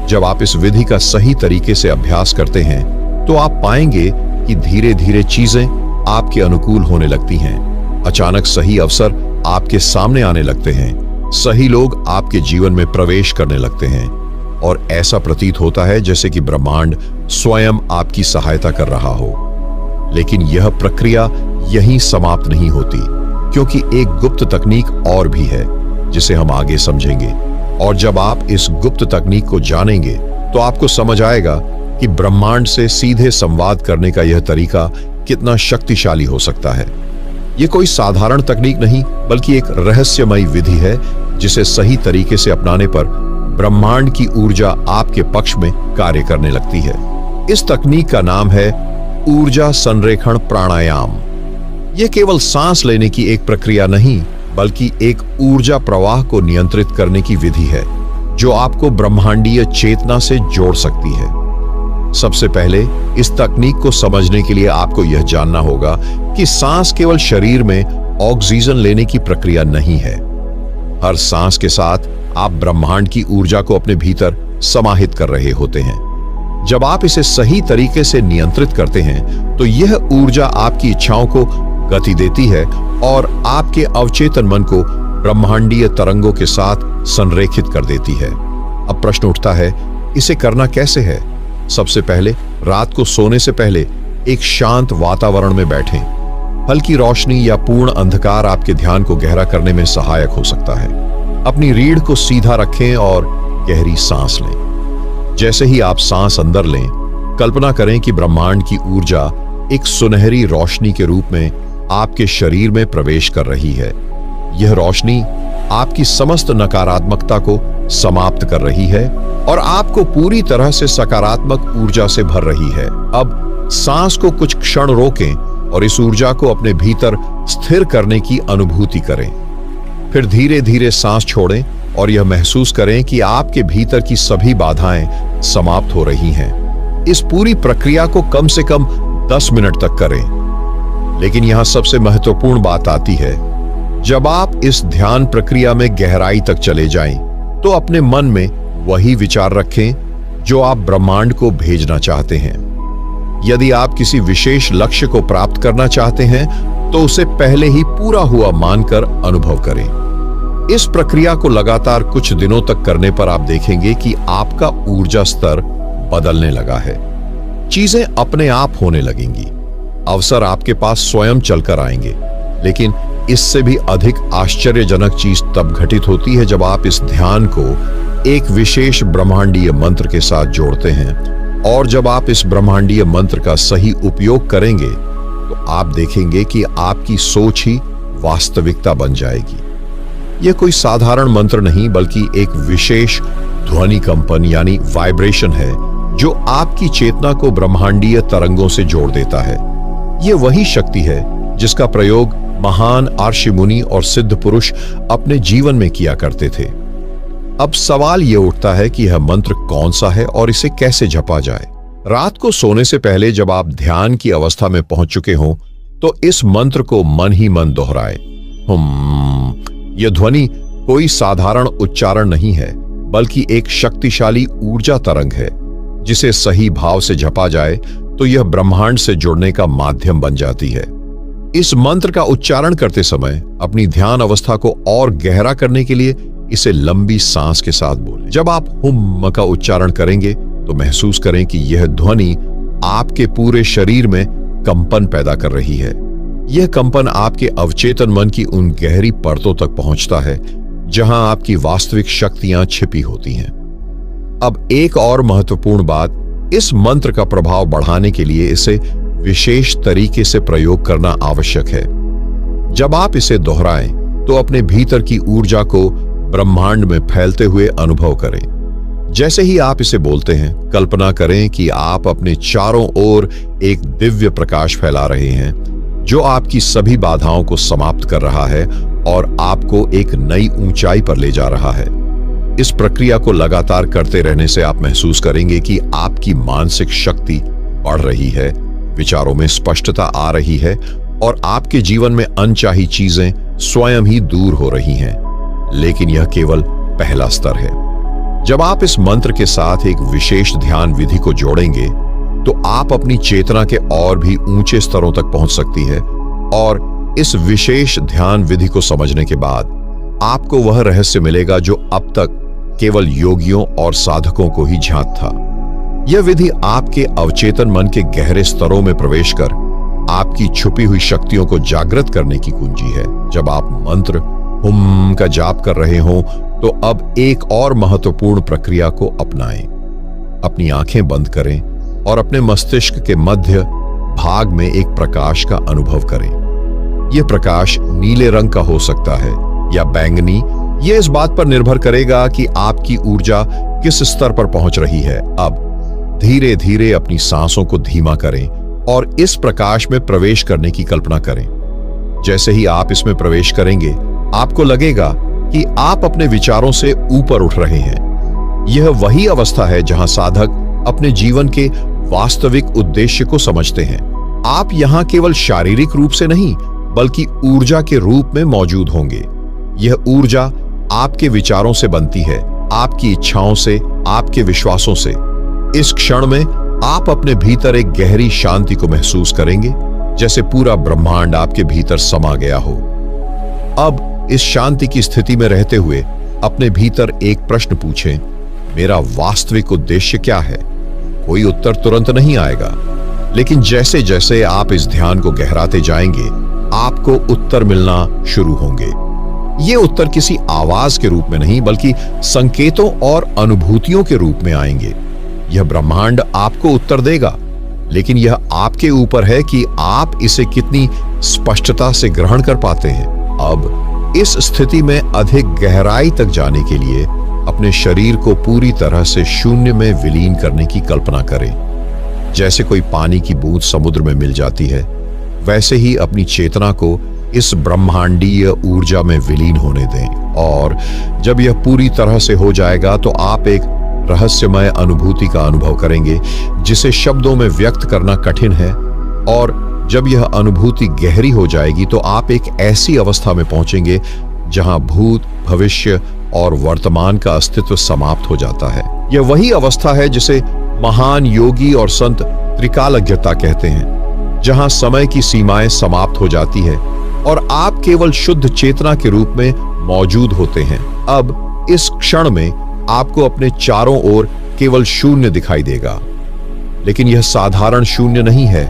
जब आप इस विधि का सही तरीके से अभ्यास करते हैं तो आप पाएंगे कि धीरे धीरे चीजें आपके अनुकूल होने लगती हैं। अचानक सही अवसर आपके सामने आने लगते हैं, सही लोग आपके जीवन में प्रवेश करने लगते हैं और ऐसा प्रतीत होता है जैसे कि ब्रह्मांड स्वयं आपकी सहायता कर रहा हो। लेकिन यह प्रक्रिया यहीं समाप्त नहीं होती, क्योंकि एक गुप्त तकनीक और भी है जिसे हम आगे समझेंगे। और जब आप इस गुप्त तकनीक को जानेंगे तो आपको समझ आएगा कि ब्रह्मांड से सीधे संवाद करने का यह तरीका कितना शक्तिशाली हो सकता है। यह कोई साधारण तकनीक नहीं बल्कि एक रहस्यमयी विधि है जिसे सही तरीके से अपनाने पर ब्रह्मांड की ऊर्जा आपके पक्ष में कार्य करने लगती है। इस तकनीक का नाम है ऊर्जा संरेखण प्राणायाम। यह केवल सांस लेने की एक प्रक्रिया नहीं बल्कि एक ऊर्जा प्रवाह को नियंत्रित करने की विधि है जो आपको ब्रह्मांडीय चेतना से जोड़ सकती है। सबसे पहले इस तकनीक को समझने के लिए आपको यह जानना होगा कि सांस केवल शरीर में ऑक्सीजन लेने की प्रक्रिया नहीं है। हर सांस के साथ आप ब्रह्मांड की ऊर्जा को अपने भीतर समाहित कर रहे होते हैं। जब आप इसे सही तरीके से नियंत्रित करते हैं तो यह ऊर्जा आपकी इच्छाओं को गति देती है और आपके अवचेतन मन को ब्रह्मांडीय तरंगों के साथ संरेखित कर देती है। अब प्रश्न उठता है, इसे करना कैसे है? सबसे पहले रात को सोने से पहले एक शांत वातावरण में बैठें। हल्की रोशनी या पूर्ण अंधकार आपके ध्यान को गहरा करने में सहायक हो सकता है। अपनी रीढ़ को सीधा रखें और गहरी सांस लें। जैसे ही आप सांस अंदर लें, कल्पना करें कि ब्रह्मांड की ऊर्जा एक सुनहरी रोशनी के रूप में आपके शरीर में प्रवेश कर रही है। यह रोशनी आपकी समस्त नकारात्मकता को समाप्त कर रही है और आपको पूरी तरह से सकारात्मक ऊर्जा से भर रही है। अब सांस को कुछ क्षण रोकें और इस ऊर्जा को अपने भीतर स्थिर करने की अनुभूति करें। फिर धीरे धीरे सांस छोड़ें और यह महसूस करें कि आपके भीतर की सभी बाधाएं समाप्त हो रही हैं। इस पूरी प्रक्रिया को कम से कम 10 मिनट तक करें। लेकिन यहां सबसे महत्वपूर्ण बात आती है, जब आप इस ध्यान प्रक्रिया में गहराई तक चले जाएं, तो अपने मन में वही विचार रखें जो आप ब्रह्मांड को भेजना चाहते हैं। यदि आप किसी विशेष लक्ष्य को प्राप्त करना चाहते हैं तो उसे पहले ही पूरा हुआ मानकर अनुभव करें। इस प्रक्रिया को लगातार कुछ दिनों तक करने पर आप देखेंगे कि आपका ऊर्जा स्तर बदलने लगा है। चीजें अपने आप होने लगेंगी, अवसर आपके पास स्वयं चलकर आएंगे। लेकिन इससे भी अधिक आश्चर्यजनक चीज तब घटित होती है जब आप इस ध्यान को एक विशेष ब्रह्मांडीय मंत्र के साथ जोड़ते हैं। और जब आप इस ब्रह्मांडीय मंत्र का सही उपयोग करेंगे तो आप देखेंगे कि आपकी सोच ही वास्तविकता बन जाएगी। यह कोई साधारण मंत्र नहीं बल्कि एक विशेष ध्वनि कंपन यानी वाइब्रेशन है जो आपकी चेतना को ब्रह्मांडीय तरंगों से जोड़ देता है। यह वही शक्ति है जिसका प्रयोग महान ऋषि मुनि और सिद्ध पुरुष अपने जीवन में किया करते थे। अब सवाल यह उठता है कि यह मंत्र कौन सा है और इसे कैसे जपा जाए। रात को सोने से पहले जब आप ध्यान की अवस्था में पहुंच चुके हों तो इस मंत्र को मन ही मन दोहराएं। यह ध्वनि कोई साधारण उच्चारण नहीं है बल्कि एक शक्तिशाली ऊर्जा तरंग है जिसे सही भाव से जपा जाए तो यह ब्रह्मांड से जुड़ने का माध्यम बन जाती है। इस मंत्र का उच्चारण करते समय अपनी ध्यान अवस्था को और गहरा करने के लिए इसे लंबी सांस के साथ बोलें। जब आप हुम का उच्चारण करेंगे तो महसूस करें कि यह ध्वनि आपके पूरे शरीर में कंपन पैदा कर रही है। यह कंपन आपके अवचेतन मन की उन गहरी परतों तक पहुंचता है जहां आपकी वास्तविक शक्तियां छिपी होती हैं। अब एक और महत्वपूर्ण बात, इस मंत्र का प्रभाव बढ़ाने के लिए इसे विशेष तरीके से प्रयोग करना आवश्यक है। जब आप इसे दोहराएं तो अपने भीतर की ऊर्जा को ब्रह्मांड में फैलते हुए अनुभव करें। जैसे ही आप इसे बोलते हैं, कल्पना करें कि आप अपने चारों ओर एक दिव्य प्रकाश फैला रहे हैं जो आपकी सभी बाधाओं को समाप्त कर रहा है और आपको एक नई ऊंचाई पर ले जा रहा है। इस प्रक्रिया को लगातार करते रहने से आप महसूस करेंगे कि आपकी मानसिक शक्ति बढ़ रही है, विचारों में स्पष्टता आ रही है और आपके जीवन में अनचाही चीजें स्वयं ही दूर हो रही हैं। लेकिन यह केवल पहला स्तर है। जब आप इस मंत्र के साथ एक विशेष ध्यान विधि को जोड़ेंगे तो आप अपनी चेतना के और भी ऊंचे स्तरों तक पहुंच सकती है। और इस विशेष ध्यान विधि को समझने के बाद आपको वह रहस्य मिलेगा जो अब तक केवल योगियों और साधकों को ही ज्ञात था। यह विधि आपके अवचेतन मन के गहरे स्तरों में प्रवेश कर आपकी छुपी हुई शक्तियों को जागृत करने की कुंजी है। जब आप मंत्र हुम का जाप कर रहे हो तो अब एक और महत्वपूर्ण प्रक्रिया को अपनाएं। अपनी आंखें बंद करें और अपने मस्तिष्क के मध्य भाग में एक प्रकाश का अनुभव करें। यह प्रकाश नीले रंग का हो सकता है या बैंगनी। यह इस बात पर निर्भर करेगा कि आपकी ऊर्जा किस स्तर पर पहुंच रही है। अब धीरे धीरे अपनी सांसों को धीमा करें और इस प्रकाश में प्रवेश करने की कल्पना करें। जैसे ही आप इसमें प्रवेश करेंगे आपको लगेगा कि आप अपने विचारों से ऊपर उठ रहे हैं। यह वही अवस्था है जहां साधक अपने जीवन के वास्तविक उद्देश्य को समझते हैं। आप यहां केवल शारीरिक रूप से नहीं बल्कि ऊर्जा के रूप में मौजूद होंगे। यह ऊर्जा आपके विचारों से बनती है, आपकी इच्छाओं से, आपके विश्वासों से। इस क्षण में आप अपने भीतर एक गहरी शांति को महसूस करेंगे, जैसे पूरा ब्रह्मांड आपके भीतर समा गया हो। अब इस शांति की स्थिति में रहते हुए अपने भीतर एक प्रश्न पूछें, मेरा वास्तविक उद्देश्य क्या है? कोई उत्तर तुरंत नहीं आएगा, लेकिन जैसे जैसे आप इस ध्यान को गहराते जाएंगे आपको उत्तर मिलना शुरू होंगे। ये उत्तर किसी आवाज के रूप में नहीं बल्कि संकेतों और अनुभूतियों के रूप में आएंगे। यह ब्रह्मांड आपको उत्तर देगा, लेकिन यह आपके ऊपर है कि आप इसे कितनी स्पष्टता से ग्रहण कर पाते हैं। अब इस स्थिति में अधिक गहराई तक जाने के लिए अपने शरीर को पूरी तरह से शून्य में विलीन करने की कल्पना करें। जैसे कोई पानी की बूंद समुद्र में मिल जाती है, वैसे ही अपनी चेतना को इस ब्रह्मांडीय ऊर्जा में विलीन होने दें। और जब यह पूरी तरह से हो जाएगा तो आप एक रहस्यमय अनुभूति का अनुभव करेंगे जिसे शब्दों में व्यक्त करना कठिन है। और जब यह अनुभूति गहरी हो जाएगी तो आप एक ऐसी अवस्था में पहुंचेंगे जहां भूत, भविष्य और वर्तमान का अस्तित्व समाप्त हो जाता है। यह वही अवस्था है जिसे महान योगी और संत त्रिकालज्ञता कहते हैं, जहां समय की सीमाएं समाप्त हो जाती है और आप केवल शुद्ध चेतना के रूप में मौजूद होते हैं। अब इस क्षण में आपको अपने चारों ओर केवल शून्य दिखाई देगा, लेकिन यह साधारण शून्य नहीं है।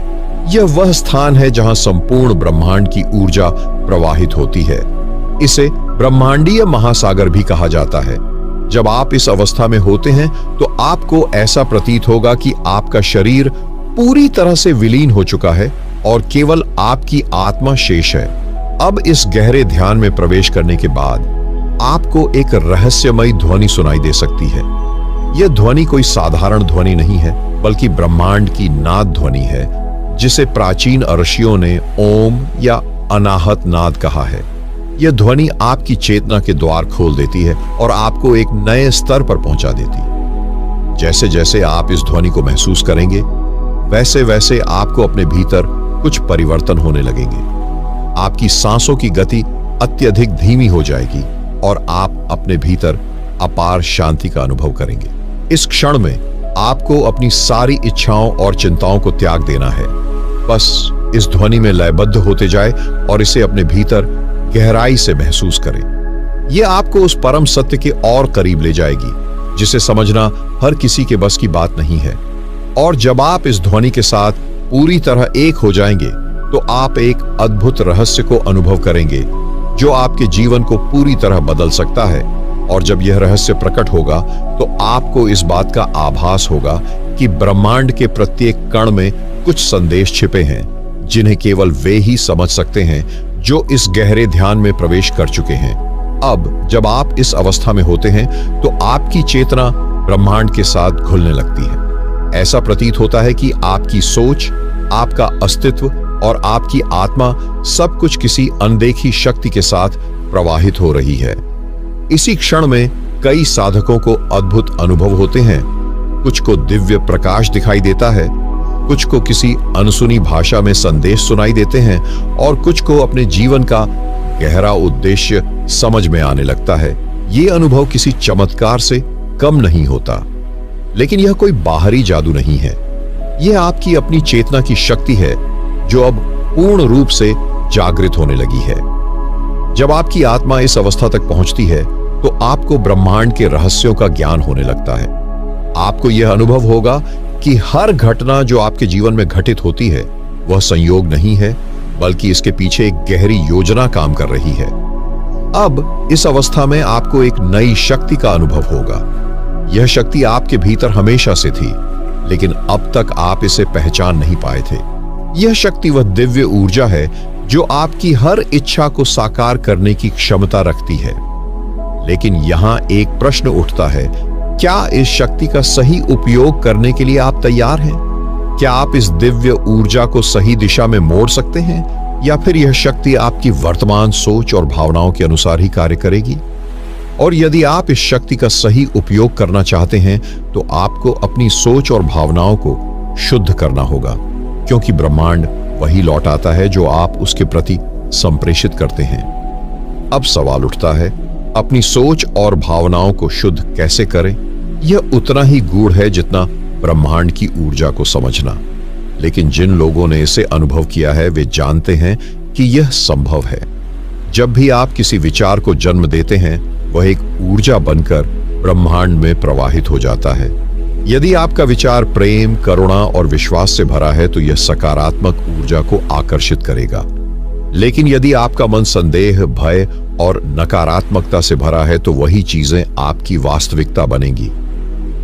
यह वह स्थान है जहां संपूर्ण ब्रह्मांड की ऊर्जा प्रवाहित होती है। इसे ब्रह्मांडीय महासागर भी कहा जाता है। जब आप इस अवस्था में होते हैं तो आपको ऐसा प्रतीत होगा कि आपका शरीर पूरी तरह से विलीन हो चुका है और केवल आपकी आत्मा शेष है। अब इस गहरे ध्यान में प्रवेश करने के बाद आपको एक रहस्यमयी ध्वनि सुनाई दे सकती है। यह ध्वनि कोई साधारण ध्वनि नहीं है, बल्कि ब्रह्मांड की नाद ध्वनि है, जिसे प्राचीन ऋषियों ने ओम या अनाहत नाद कहा है। यह ध्वनि आपकी चेतना के द्वार खोल देती है और आपको एक नए स्तर पर पहुंचा देती है। जैसे जैसे आप इस ध्वनि को महसूस करेंगे, वैसे वैसे आपको अपने भीतर कुछ परिवर्तन होने लगेंगे। आपकी सांसों की गति अत्यधिक धीमी हो जाएगी और आप अपने भीतर अपार शांति का अनुभव करेंगे। इस क्षण में आपको अपनी सारी इच्छाओं और चिंताओं को त्याग देना है। बस इस ध्वनि में लयबद्ध होते जाए और इसे अपने भीतर गहराई से महसूस करें। यह आपको उस परम सत्य के और करीब ले जाएगी, जिसे समझना हर किसी के बस की बात नहीं है। और जब आप इस ध्वनि के साथ पूरी तरह एक हो जाएंगे, तो आप एक अद्भुत रहस्य को अनुभव करेंगे, जो आपके जीवन को पूरी तरह बदल सकता है। और जब यह रहस्य प्रकट होगा, तो आपको इस बात का आभास होगा कि ब्रह्मांड के प्रत्येक कण में कुछ संदेश छिपे हैं, जिन्हें केवल वे ही समझ सकते हैं जो इस गहरे ध्यान में प्रवेश कर चुके हैं। अब जब आप इस अवस्था में होते हैं, तो आपकी चेतना ब्रह्मांड के साथ घुलने लगती है। ऐसा प्रतीत होता है कि आपकी सोच, आपका अस्तित्व और आपकी आत्मा सब कुछ किसी अनदेखी शक्ति के साथ प्रवाहित हो रही है। इसी क्षण में कई साधकों को अद्भुत अनुभव होते हैं। कुछ को दिव्य प्रकाश दिखाई देता है, कुछ को किसी अनसुनी भाषा में संदेश सुनाई देते हैं और कुछ को अपने जीवन का गहरा उद्देश्य समझ में आने लगता है। ये अनुभव किसी चमत्कार से कम नहीं होता, लेकिन यह कोई बाहरी जादू नहीं है। यह आपकी अपनी चेतना की शक्ति है, जो अब पूर्ण रूप से जागृत होने लगी है। जब आपकी आत्मा इस अवस्था तक पहुंचती है, तो आपको ब्रह्मांड के रहस्यों का ज्ञान होने लगता है। आपको यह अनुभव होगा कि हर घटना जो आपके जीवन में घटित होती है, वह संयोग नहीं है, बल्कि इसके पीछे एक गहरी योजना काम कर रही है। अब इस अवस्था में आपको एक नई शक्ति का अनुभव होगा। यह शक्ति आपके भीतर हमेशा से थी, लेकिन अब तक आप इसे पहचान नहीं पाए थे। यह शक्ति वह दिव्य ऊर्जा है जो आपकी हर इच्छा को साकार करने की क्षमता रखती है। लेकिन यहां एक प्रश्न उठता है, क्या इस शक्ति का सही उपयोग करने के लिए आप तैयार हैं? क्या आप इस दिव्य ऊर्जा को सही दिशा में मोड़ सकते हैं, या फिर यह शक्ति आपकी वर्तमान सोच और भावनाओं के अनुसार ही कार्य करेगी? और यदि आप इस शक्ति का सही उपयोग करना चाहते हैं, तो आपको अपनी सोच और भावनाओं को शुद्ध करना होगा, क्योंकि ब्रह्मांड वही लौट आता है जो आप उसके प्रति संप्रेषित करते हैं। अब सवाल उठता है, अपनी सोच और भावनाओं को शुद्ध कैसे करें? यह उतना ही गूढ़ है जितना ब्रह्मांड की ऊर्जा को समझना। लेकिन जिन लोगों ने इसे अनुभव किया है, वे जानते हैं कि यह संभव है। जब भी आप किसी विचार को जन्म देते हैं, वह एक ऊर्जा बनकर ब्रह्मांड में प्रवाहित हो जाता है। यदि आपका विचार प्रेम, करुणा और विश्वास से भरा है, तो यह सकारात्मक ऊर्जा को आकर्षित करेगा। लेकिन यदि आपका मन संदेह, भय और नकारात्मकता से भरा है, तो वही चीजें आपकी वास्तविकता बनेंगी।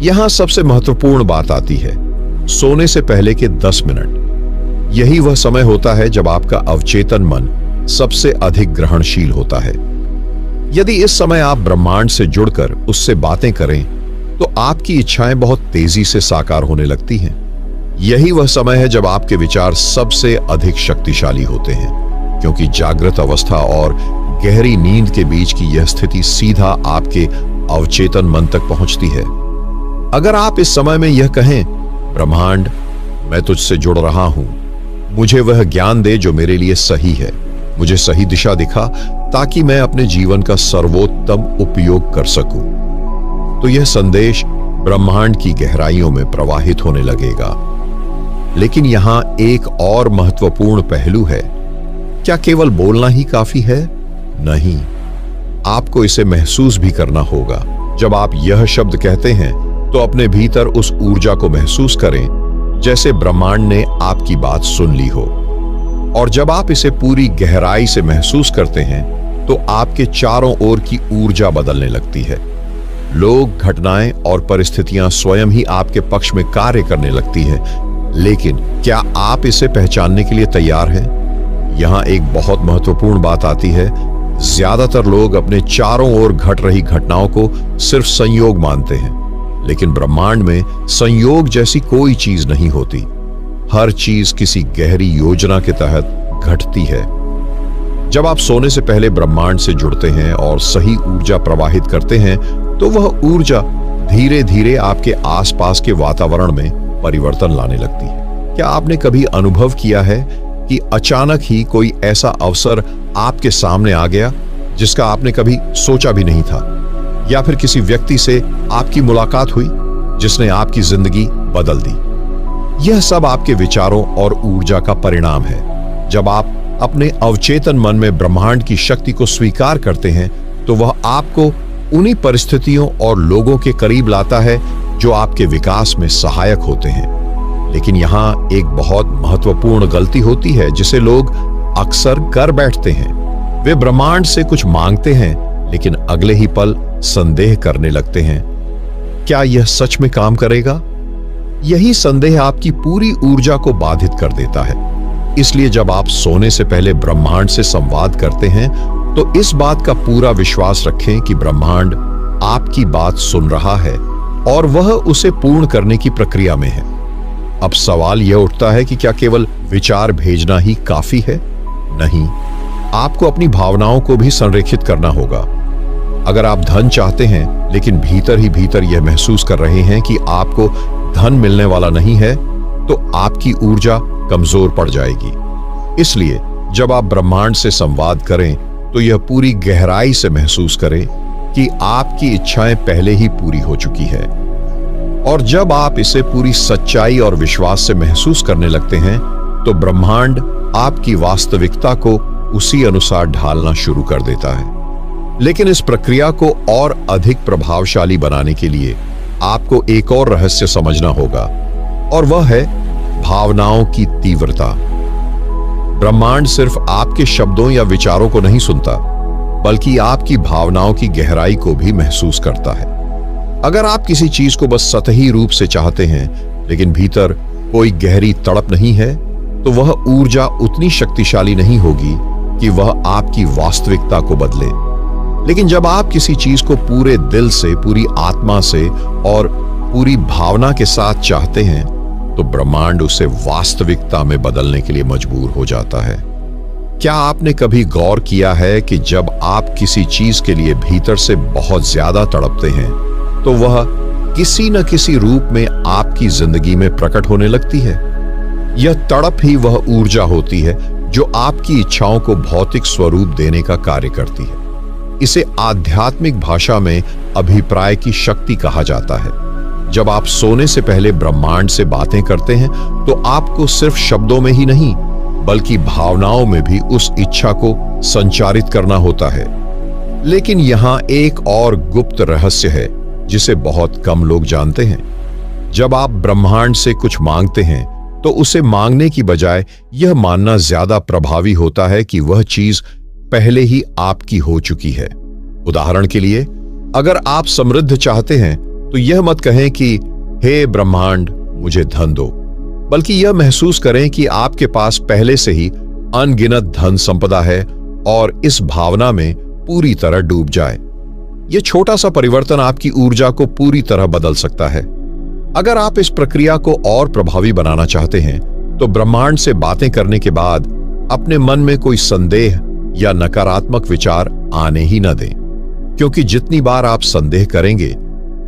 यहां सबसे महत्वपूर्ण बात आती है, सोने से पहले के 10 मिनट। यही वह समय होता है जब आपका अवचेतन मन सबसे अधिक ग्रहणशील होता है। यदि इस समय आप ब्रह्मांड से जुड़कर उससे बातें करें, तो आपकी इच्छाएं बहुत तेजी से साकार होने लगती हैं। यही वह समय है जब आपके विचार सबसे अधिक शक्तिशाली होते हैं, क्योंकि जागृत अवस्था और गहरी नींद के बीच की यह स्थिति सीधा आपके अवचेतन मन तक पहुंचती है। अगर आप इस समय में यह कहें, ब्रह्मांड, मैं तुझसे जुड़ रहा हूं, मुझे वह ज्ञान दे जो मेरे लिए सही है, मुझे सही दिशा दिखा ताकि मैं अपने जीवन का सर्वोत्तम उपयोग कर सकूं। तो यह संदेश ब्रह्मांड की गहराइयों में प्रवाहित होने लगेगा। लेकिन यहां एक और महत्वपूर्ण पहलू है। क्या केवल बोलना ही काफी है? नहीं, आपको इसे महसूस भी करना होगा। जब आप यह शब्द कहते हैं तो अपने भीतर उस ऊर्जा को महसूस करें जैसे ब्रह्मांड ने आपकी बात सुन ली हो। और जब आप इसे पूरी गहराई से महसूस करते हैं तो आपके चारों ओर की ऊर्जा बदलने लगती है। लोग, घटनाएं और परिस्थितियां स्वयं ही आपके पक्ष में कार्य करने लगती है। लेकिन क्या आप इसे पहचानने के लिए तैयार हैं? यहां एक बहुत महत्वपूर्ण बात आती है। ज्यादातर लोग अपने चारों ओर घट रही घटनाओं को सिर्फ संयोग मानते हैं, लेकिन ब्रह्मांड में संयोग जैसी कोई चीज नहीं होती। हर चीज किसी गहरी योजना के तहत घटती है। जब आप सोने से पहले ब्रह्मांड से जुड़ते हैं और सही ऊर्जा प्रवाहित करते हैं तो वह ऊर्जा धीरे धीरे आपके आसपास के वातावरण में परिवर्तन लाने लगती है। क्या आपने कभी अनुभव किया है कि अचानक ही कोई ऐसा अवसर आपके सामने आ गया जिसका आपने कभी सोचा भी नहीं था, या फिर किसी व्यक्ति से आपकी मुलाकात हुई जिसने आपकी जिंदगी बदल दी? यह सब आपके विचारों और ऊर्जा का परिणाम है। जब आप अपने अवचेतन मन में ब्रह्मांड की शक्ति को स्वीकार करते हैं तो वह आपको उन्हीं परिस्थितियों और लोगों के करीब लाता है जो आपके विकास में सहायक होते हैं। लेकिन यहां एक बहुत महत्वपूर्ण गलती होती है जिसे लोग अक्सर कर बैठते हैं। वे ब्रह्मांड से कुछ मांगते हैं लेकिन अगले ही पल संदेह करने लगते हैं, क्या यह सच में काम करेगा? यही संदेह आपकी पूरी ऊर्जा को बाधित कर देता है। इसलिए जब आप सोने से पहले ब्रह्मांड से संवाद करते हैं तो इस बात का पूरा विश्वास रखें कि ब्रह्मांड आपकी बात सुन रहा है और वह उसे पूर्ण करने की प्रक्रिया में है। अब सवाल यह उठता है कि क्या केवल विचार भेजना ही काफी है? नहीं, आपको अपनी भावनाओं को भी संरेखित करना होगा। अगर आप धन चाहते हैं लेकिन भीतर ही भीतर यह महसूस कर रहे हैं कि आपको धन मिलने वाला नहीं है, तो आपकी ऊर्जा कमजोर पड़ जाएगी। इसलिए जब आप ब्रह्मांड से संवाद करें तो यह पूरी गहराई से महसूस करें कि आपकी इच्छाएं पहले ही पूरी हो चुकी है। और जब आप इसे पूरी सच्चाई और विश्वास से महसूस करने लगते हैं तो ब्रह्मांड आपकी वास्तविकता को उसी अनुसार ढालना शुरू कर देता है। लेकिन इस प्रक्रिया को और अधिक प्रभावशाली बनाने के लिए आपको एक और रहस्य समझना होगा, और वह है भावनाओं की तीव्रता। ब्रह्मांड सिर्फ आपके शब्दों या विचारों को नहीं सुनता, बल्कि आपकी भावनाओं की गहराई को भी महसूस करता है। अगर आप किसी चीज को बस सतही रूप से चाहते हैं लेकिन भीतर कोई गहरी तड़प नहीं है, तो वह ऊर्जा उतनी शक्तिशाली नहीं होगी कि वह आपकी वास्तविकता को बदले। लेकिन जब आप किसी चीज को पूरे दिल से, पूरी आत्मा से और पूरी भावना के साथ चाहते हैं तो ब्रह्मांड उसे वास्तविकता में बदलने के लिए मजबूर हो जाता है। क्या आपने कभी गौर किया है कि जब आप किसी चीज के लिए भीतर से बहुत ज्यादा तड़पते हैं तो वह किसी न किसी रूप में आपकी जिंदगी में प्रकट होने लगती है? यह तड़प ही वह ऊर्जा होती है जो आपकी इच्छाओं को भौतिक स्वरूप देने का कार्य करती है। इसे आध्यात्मिक भाषा में अभिप्राय की शक्ति कहा जाता है। जब आप सोने से पहले ब्रह्मांड से बातें करते हैं तो आपको सिर्फ शब्दों में ही नहीं बल्कि भावनाओं में भी उस इच्छा को संचारित करना होता है। लेकिन यहां एक और गुप्त रहस्य है जिसे बहुत कम लोग जानते हैं। जब आप ब्रह्मांड से कुछ मांगते हैं तो उसे मांगने की बजाय यह मानना ज्यादा प्रभावी होता है कि वह चीज पहले ही आपकी हो चुकी है। उदाहरण के लिए, अगर आप समृद्ध चाहते हैं तो यह मत कहें कि हे ब्रह्मांड मुझे धन दो, बल्कि यह महसूस करें कि आपके पास पहले से ही अनगिनत धन संपदा है और इस भावना में पूरी तरह डूब जाए। यह छोटा सा परिवर्तन आपकी ऊर्जा को पूरी तरह बदल सकता है। अगर आप इस प्रक्रिया को और प्रभावी बनाना चाहते हैं तो ब्रह्मांड से बातें करने के बाद अपने मन में कोई संदेह या नकारात्मक विचार आने ही न दें, क्योंकि जितनी बार आप संदेह करेंगे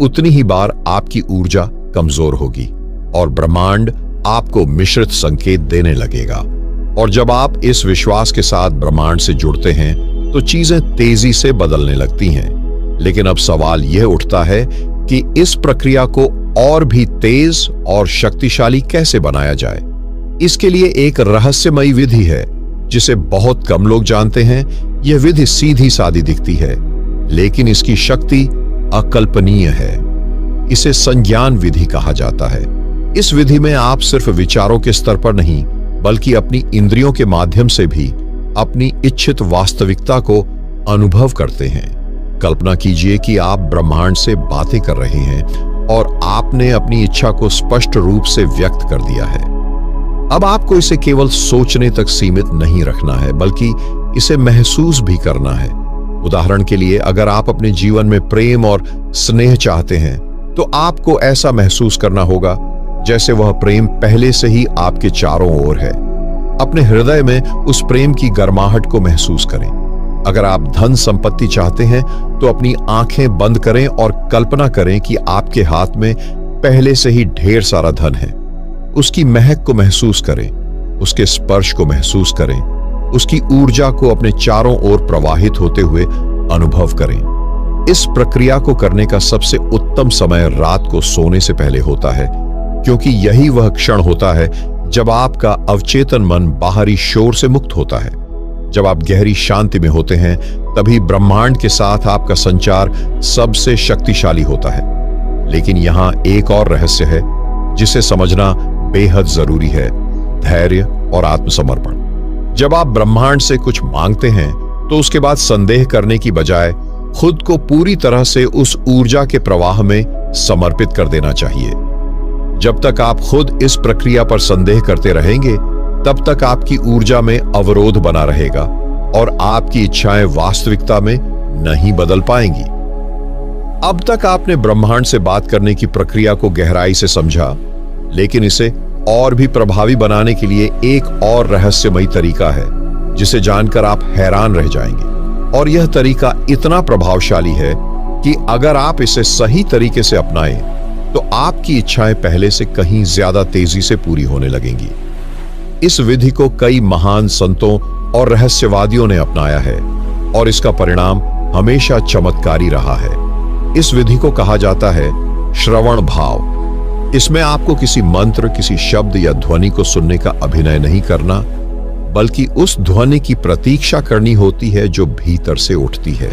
उतनी ही बार आपकी ऊर्जा कमजोर होगी और ब्रह्मांड आपको मिश्रित संकेत देने लगेगा। और जब आप इस विश्वास के साथ ब्रह्मांड से जुड़ते हैं तो चीजें तेजी से बदलने लगती हैं। लेकिन अब सवाल यह उठता है कि इस प्रक्रिया को और भी तेज और शक्तिशाली कैसे बनाया जाए। इसके लिए एक रहस्यमयी विधि है जिसे बहुत कम लोग जानते हैं। यह विधि सीधी सादी दिखती है, लेकिन इसकी शक्ति अकल्पनीय है। इसे संज्ञान विधि कहा जाता है। इस विधि में आप सिर्फ विचारों के स्तर पर नहीं, बल्कि अपनी इंद्रियों के माध्यम से भी अपनी इच्छित वास्तविकता को अनुभव करते हैं। कल्पना कीजिए कि आप ब्रह्मांड से बातें कर रहे हैं और आपने अपनी इच्छा को स्पष्ट रूप से व्यक्त कर दिया है। अब आपको इसे केवल सोचने तक सीमित नहीं रखना है, बल्कि इसे महसूस भी करना है। उदाहरण के लिए, अगर आप अपने जीवन में प्रेम और स्नेह चाहते हैं तो आपको ऐसा महसूस करना होगा जैसे वह प्रेम पहले से ही आपके चारों ओर है। अपने हृदय में उस प्रेम की गर्माहट को महसूस करें। अगर आप धन संपत्ति चाहते हैं तो अपनी आंखें बंद करें और कल्पना करें कि आपके हाथ में पहले से ही ढेर सारा धन है। उसकी महक को महसूस करें, उसके स्पर्श को महसूस करें, उसकी ऊर्जा को अपने चारों ओर प्रवाहित होते हुए अनुभव करें। इस प्रक्रिया को करने का सबसे उत्तम समय रात को सोने से पहले होता है, क्योंकि यही वह क्षण होता है जब आपका अवचेतन मन बाहरी शोर से मुक्त होता है। जब आप गहरी शांति में होते हैं, तभी ब्रह्मांड के साथ आपका संचार सबसे शक्तिशाली होता है। लेकिन यहां एक और रहस्य है जिसे समझना बेहद जरूरी है: धैर्य और आत्मसमर्पण। जब आप ब्रह्मांड से कुछ मांगते हैं तो उसके बाद संदेह करने की बजाय खुद को पूरी तरह से उस ऊर्जा के प्रवाह में समर्पित कर देना चाहिए। जब तक आप खुद इस प्रक्रिया पर संदेह करते रहेंगे, तब तक आपकी ऊर्जा में अवरोध बना रहेगा और आपकी इच्छाएं वास्तविकता में नहीं बदल पाएंगी। अब तक आपने ब्रह्मांड से बात करने की प्रक्रिया को गहराई से समझा, लेकिन इसे और भी प्रभावी बनाने के लिए एक और रहस्यमयी तरीका है जिसे जानकर आप हैरान रह जाएंगे। और यह तरीका इतना प्रभावशाली है कि अगर आप इसे सही तरीके से अपनाएं तो आपकी इच्छाएं पहले से कहीं ज्यादा तेजी से पूरी होने लगेंगी। इस विधि को कई महान संतों और रहस्यवादियों ने अपनाया है और इसका परिणाम हमेशा चमत्कारी रहा है। इस विधि को कहा जाता है श्रवण भाव। इसमें आपको किसी मंत्र, किसी शब्द या ध्वनि को सुनने का अभिनय नहीं करना, बल्कि उस ध्वनि की प्रतीक्षा करनी होती है जो भीतर से उठती है।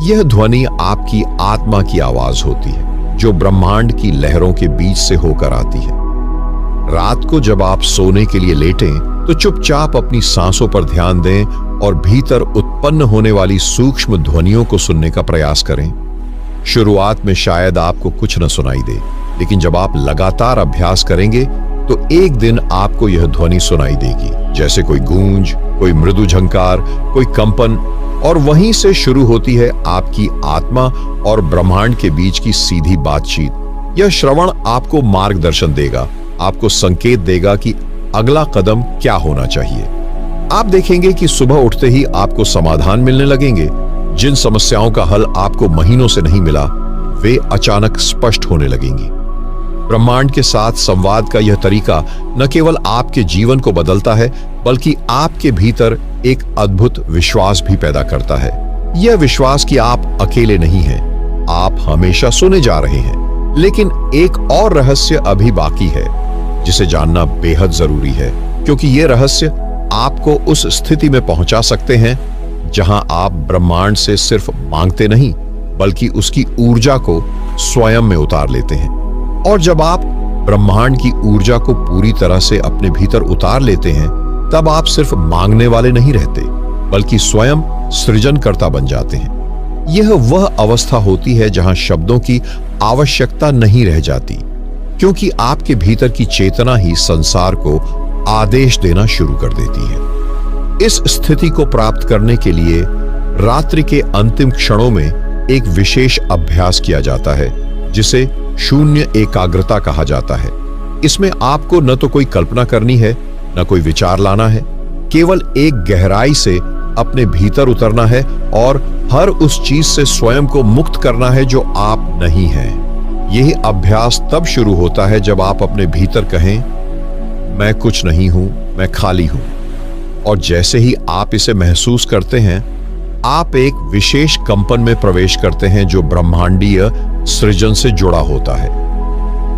यह ध्वनि आपकी आत्मा की आवाज होती है, जो ब्रह्मांड की लहरों के बीच से होकर आती है। रात को जब आप सोने के लिए लेटें तो चुपचाप अपनी सांसों पर ध्यान दें और भीतर उत्पन्न होने वाली सूक्ष्म ध्वनियों को सुनने का प्रयास करें। शुरुआत में शायद आपको कुछ न सुनाई दे, लेकिन जब आप लगातार अभ्यास करेंगे तो एक दिन आपको यह ध्वनि सुनाई देगी, जैसे कोई गूंज, कोई मृदु झंकार, कोई कंपन। और वहीं से शुरू होती है आपकी आत्मा और ब्रह्मांड के बीच की सीधी बातचीत। यह श्रवण आपको मार्गदर्शन देगा, आपको संकेत देगा कि अगला कदम क्या होना चाहिए। आप देखेंगे कि सुबह उठते ही आपको समाधान मिलने लगेंगे। जिन समस्याओं का हल आपको महीनों से नहीं मिला, वे अचानक स्पष्ट होने लगेंगी। ब्रह्मांड के साथ संवाद का यह तरीका न केवल आपके जीवन को बदलता है, बल्कि आपके भीतर एक अद्भुत विश्वास भी पैदा करता है। यह विश्वास कि आप अकेले नहीं हैं, आप हमेशा सुने जा रहे हैं। लेकिन एक और रहस्य अभी बाकी है जिसे जानना बेहद जरूरी है, क्योंकि यह रहस्य आपको उस स्थिति में पहुंचा सकते हैं जहां आप ब्रह्मांड से सिर्फ मांगते नहीं, बल्कि उसकी ऊर्जा को स्वयं में उतार लेते हैं। और जब आप ब्रह्मांड की ऊर्जा को पूरी तरह से अपने भीतर उतार लेते हैं, तब आप सिर्फ मांगने वाले नहीं रहते, बल्कि स्वयं सृजनकर्ता बन जाते हैं। यह वह अवस्था होती है जहां शब्दों की आवश्यकता नहीं रह जाती, क्योंकि आपके भीतर की चेतना ही संसार को आदेश देना शुरू कर देती है। इस स्थिति को प्राप्त करने के लिए रात्रि के अंतिम क्षणों में एक विशेष अभ्यास किया जाता है, जिसे शून्य एकाग्रता कहा जाता है। इसमें आपको न तो कोई कल्पना करनी है, न कोई विचार लाना है, केवल एक गहराई से अपने भीतर उतरना है और हर उस चीज से स्वयं को मुक्त करना है जो आप नहीं हैं। यही अभ्यास तब शुरू होता है जब आप अपने भीतर कहें, मैं कुछ नहीं हूं, मैं खाली हूं। और जैसे ही आप इसे महसूस करते हैं, आप एक विशेष कंपन में प्रवेश करते हैं जो ब्रह्मांडीय सृजन से जुड़ा होता है।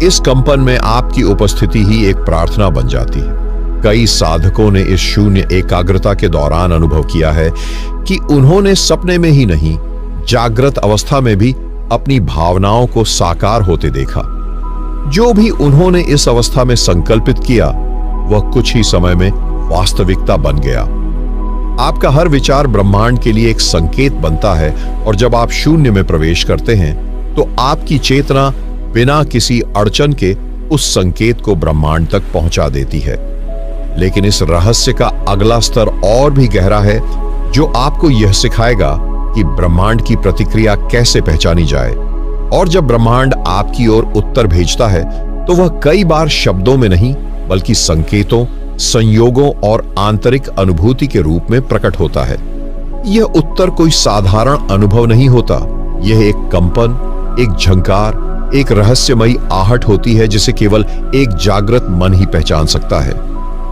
इस कंपन में आपकी उपस्थिति ही एक प्रार्थना बन जाती है। कई साधकों ने इस शून्य एकाग्रता के दौरान अनुभव किया है कि उन्होंने सपने में ही नहीं, जागृत अवस्था में भी अपनी भावनाओं को साकार होते देखा। जो भी उन्होंने इस अवस्था में संकल्पित किया, वह कुछ ही समय में वास्तविकता बन गया। आपका हर विचार ब्रह्मांड के लिए एक संकेत बनता है, और जब आप शून्य में प्रवेश करते हैं तो आपकी चेतना बिना किसी अड़चन के उस संकेत को ब्रह्मांड तक पहुंचा देती है। लेकिन इस रहस्य का अगला स्तर और भी गहरा है, जो आपको यह सिखाएगा कि ब्रह्मांड की प्रतिक्रिया कैसे पहचानी जाए। और जब ब्रह्मांड आपकी ओर उत्तर भेजता है तो वह कई बार शब्दों में नहीं, बल्कि संकेतों, संयोगों और आंतरिक अनुभूति के रूप में प्रकट होता है। यह उत्तर कोई साधारण अनुभव नहीं होता। यह एक कंपन, एक झंकार, एक रहस्यमयी आहट होती है जिसे केवल एक जागृत मन ही पहचान सकता है।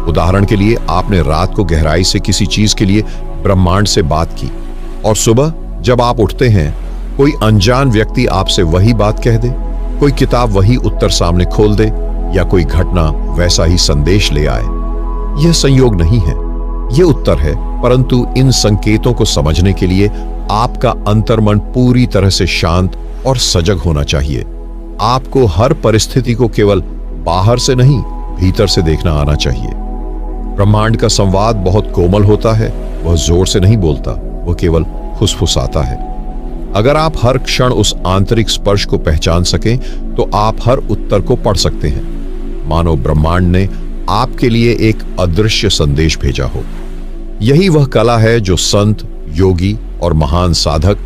उदाहरण के लिए, आपने रात को गहराई से किसी चीज के लिए ब्रह्मांड से बात की, और सुबह जब आप उठते हैं, कोई अनजान व्यक्ति आपसे वही बात कह दे, कोई किताब वही उत्तर सामने खोल दे, या कोई घटना वैसा ही संदेश ले आए। यह संयोग नहीं है, यह उत्तर है। परंतु इन संकेतों को समझने के लिए आपका अंतर्मन पूरी तरह से शांत और सजग होना चाहिए। आपको हर परिस्थिति को केवल बाहर से नहीं, भीतर से देखना आना चाहिए। ब्रह्मांड का संवाद बहुत कोमल होता है। वह जोर से नहीं बोलता, वह केवल फुसफुसाता है। अगर आप हर क्षण उस आंतरिक स्पर्श को पहचान सकें तो आप हर उत्तर को पढ़ सकते हैं, मानो ब्रह्मांड ने आपके लिए एक अदृश्य संदेश भेजा हो। यही वह कला है जो संत, योगी और महान साधक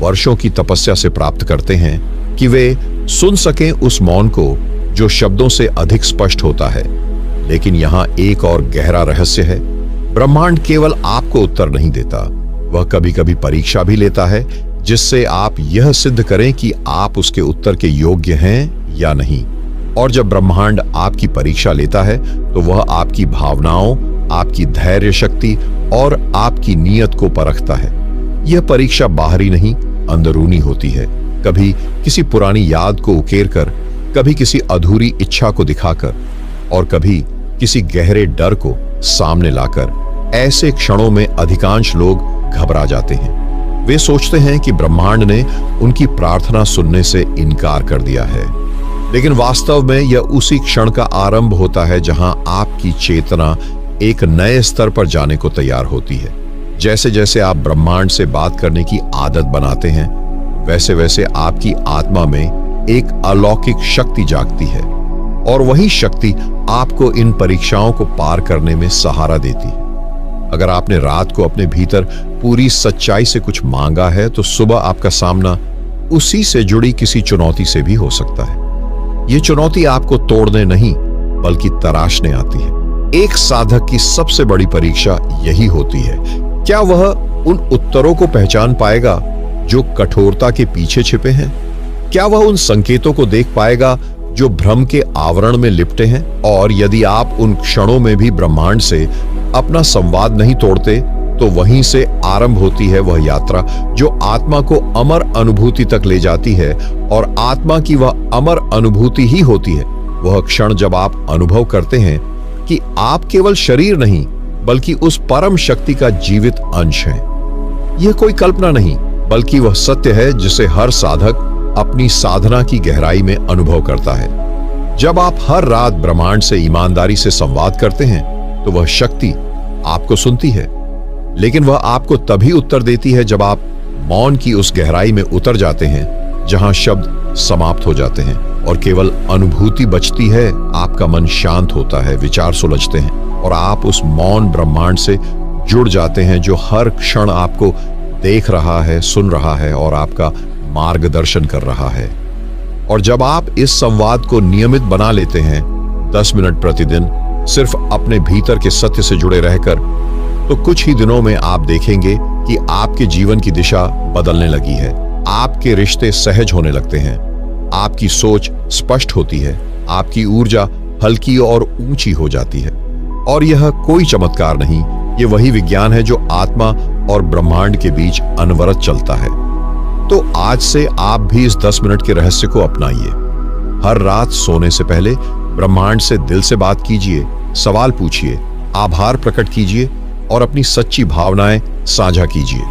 वर्षों की तपस्या से प्राप्त करते हैं, कि वे सुन सकें उस मौन को जो शब्दों से अधिक स्पष्ट होता है। लेकिन यहां एक और गहरा रहस्य है। ब्रह्मांड केवल आपको उत्तर नहीं देता, वह कभी कभी परीक्षा भी लेता है, जिससे आप यह सिद्ध करें कि आप उसके उत्तर के योग्य हैं या नहीं। और जब ब्रह्मांड आपकी परीक्षा लेता है तो वह आपकी भावनाओं, आपकी धैर्य शक्ति और आपकी नीयत को परखता है। यह परीक्षा बाहरी नहीं, अंदरूनी होती है। कभी किसी पुरानी याद को उकेर कर, कभी किसी अधूरी इच्छा को दिखाकर, और कभी किसी गहरे डर को सामने लाकर। ऐसे क्षणों में अधिकांश लोग घबरा जाते हैं। वे सोचते हैं कि ब्रह्मांड ने उनकी प्रार्थना सुनने से इनकार कर दिया है। लेकिन वास्तव में यह उसी क्षण का आरंभ होता है जहां आपकी चेतना एक नए स्तर पर जाने को तैयार होती है। जैसे जैसे आप ब्रह्मांड से बात करने की आदत बनाते हैं, वैसे वैसे आपकी आत्मा में एक अलौकिक शक्ति जागती है, और वही शक्ति आपको इन परीक्षाओं को पार करने में सहारा देती है। अगर आपने रात को अपने भीतर पूरी सच्चाई से कुछ मांगा है, तो सुबह आपका सामना उसी से जुड़ी किसी चुनौती से भी हो सकता है। ये चुनौती आपको तोड़ने नहीं, बल्कि तराशने आती है। एक साधक की सबसे बड़ी परीक्षा यही होती है, क्या वह उन उत्तरों को पहचान पाएगा जो कठोरता के पीछे छिपे हैं? क्या वह उन संकेतों को देख पाएगा जो भ्रम के आवरण में लिपटे हैं? और यदि आप उन क्षणों में भी ब्रह्मांड से अपना संवाद नहीं तोड़ते, तो वहीं से आरंभ होती है वह यात्रा जो आत्मा को अमर अनुभूति तक ले जाती है। और आत्मा की वह अमर अनुभूति ही होती है वह क्षण जब आप अनुभव करते हैं कि आप केवल शरीर नहीं, बल्कि उस परम शक्ति का जीवित अंश हैं। यह कोई कल्पना नहीं, बल्कि वह सत्य है जिसे हर साधक अपनी साधना की गहराई में अनुभव करता है। जब आप हर रात ब्रह्मांड से ईमानदारी से संवाद करते हैं, तो वह शक्ति आपको सुनती है, लेकिन वह आपको तभी उत्तर देती है जब आप मौन की उस गहराई में उतर जाते हैं जहां शब्द समाप्त हो जाते हैं और केवल अनुभूति बचती है। आपका मन शांत होता है, विचार सुलझते हैं, और आप उस मौन ब्रह्मांड से जुड़ जाते हैं जो हर क्षण आपको देख रहा है, सुन रहा है और आपका मार्गदर्शन कर रहा है। और जब आप इस संवाद को नियमित बना लेते हैं, 10 मिनट प्रतिदिन, सिर्फ अपने भीतर के सत्य से जुड़े रहकर, तो कुछ ही दिनों में आप देखेंगे कि आपके जीवन की दिशा बदलने लगी है। आपके रिश्ते सहज होने लगते हैं, आपकी सोच स्पष्ट होती है, आपकी ऊर्जा हल्की और ऊंची हो जाती है। और यह कोई चमत्कार नहीं, ये वही विज्ञान है जो आत्मा और ब्रह्मांड के बीच अनवरत चलता है। तो आज से आप भी इस 10 मिनट के रहस्य को अपनाइए। हर रात सोने से पहले ब्रह्मांड से दिल से बात कीजिए, सवाल पूछिए, आभार प्रकट कीजिए और अपनी सच्ची भावनाएं साझा कीजिए।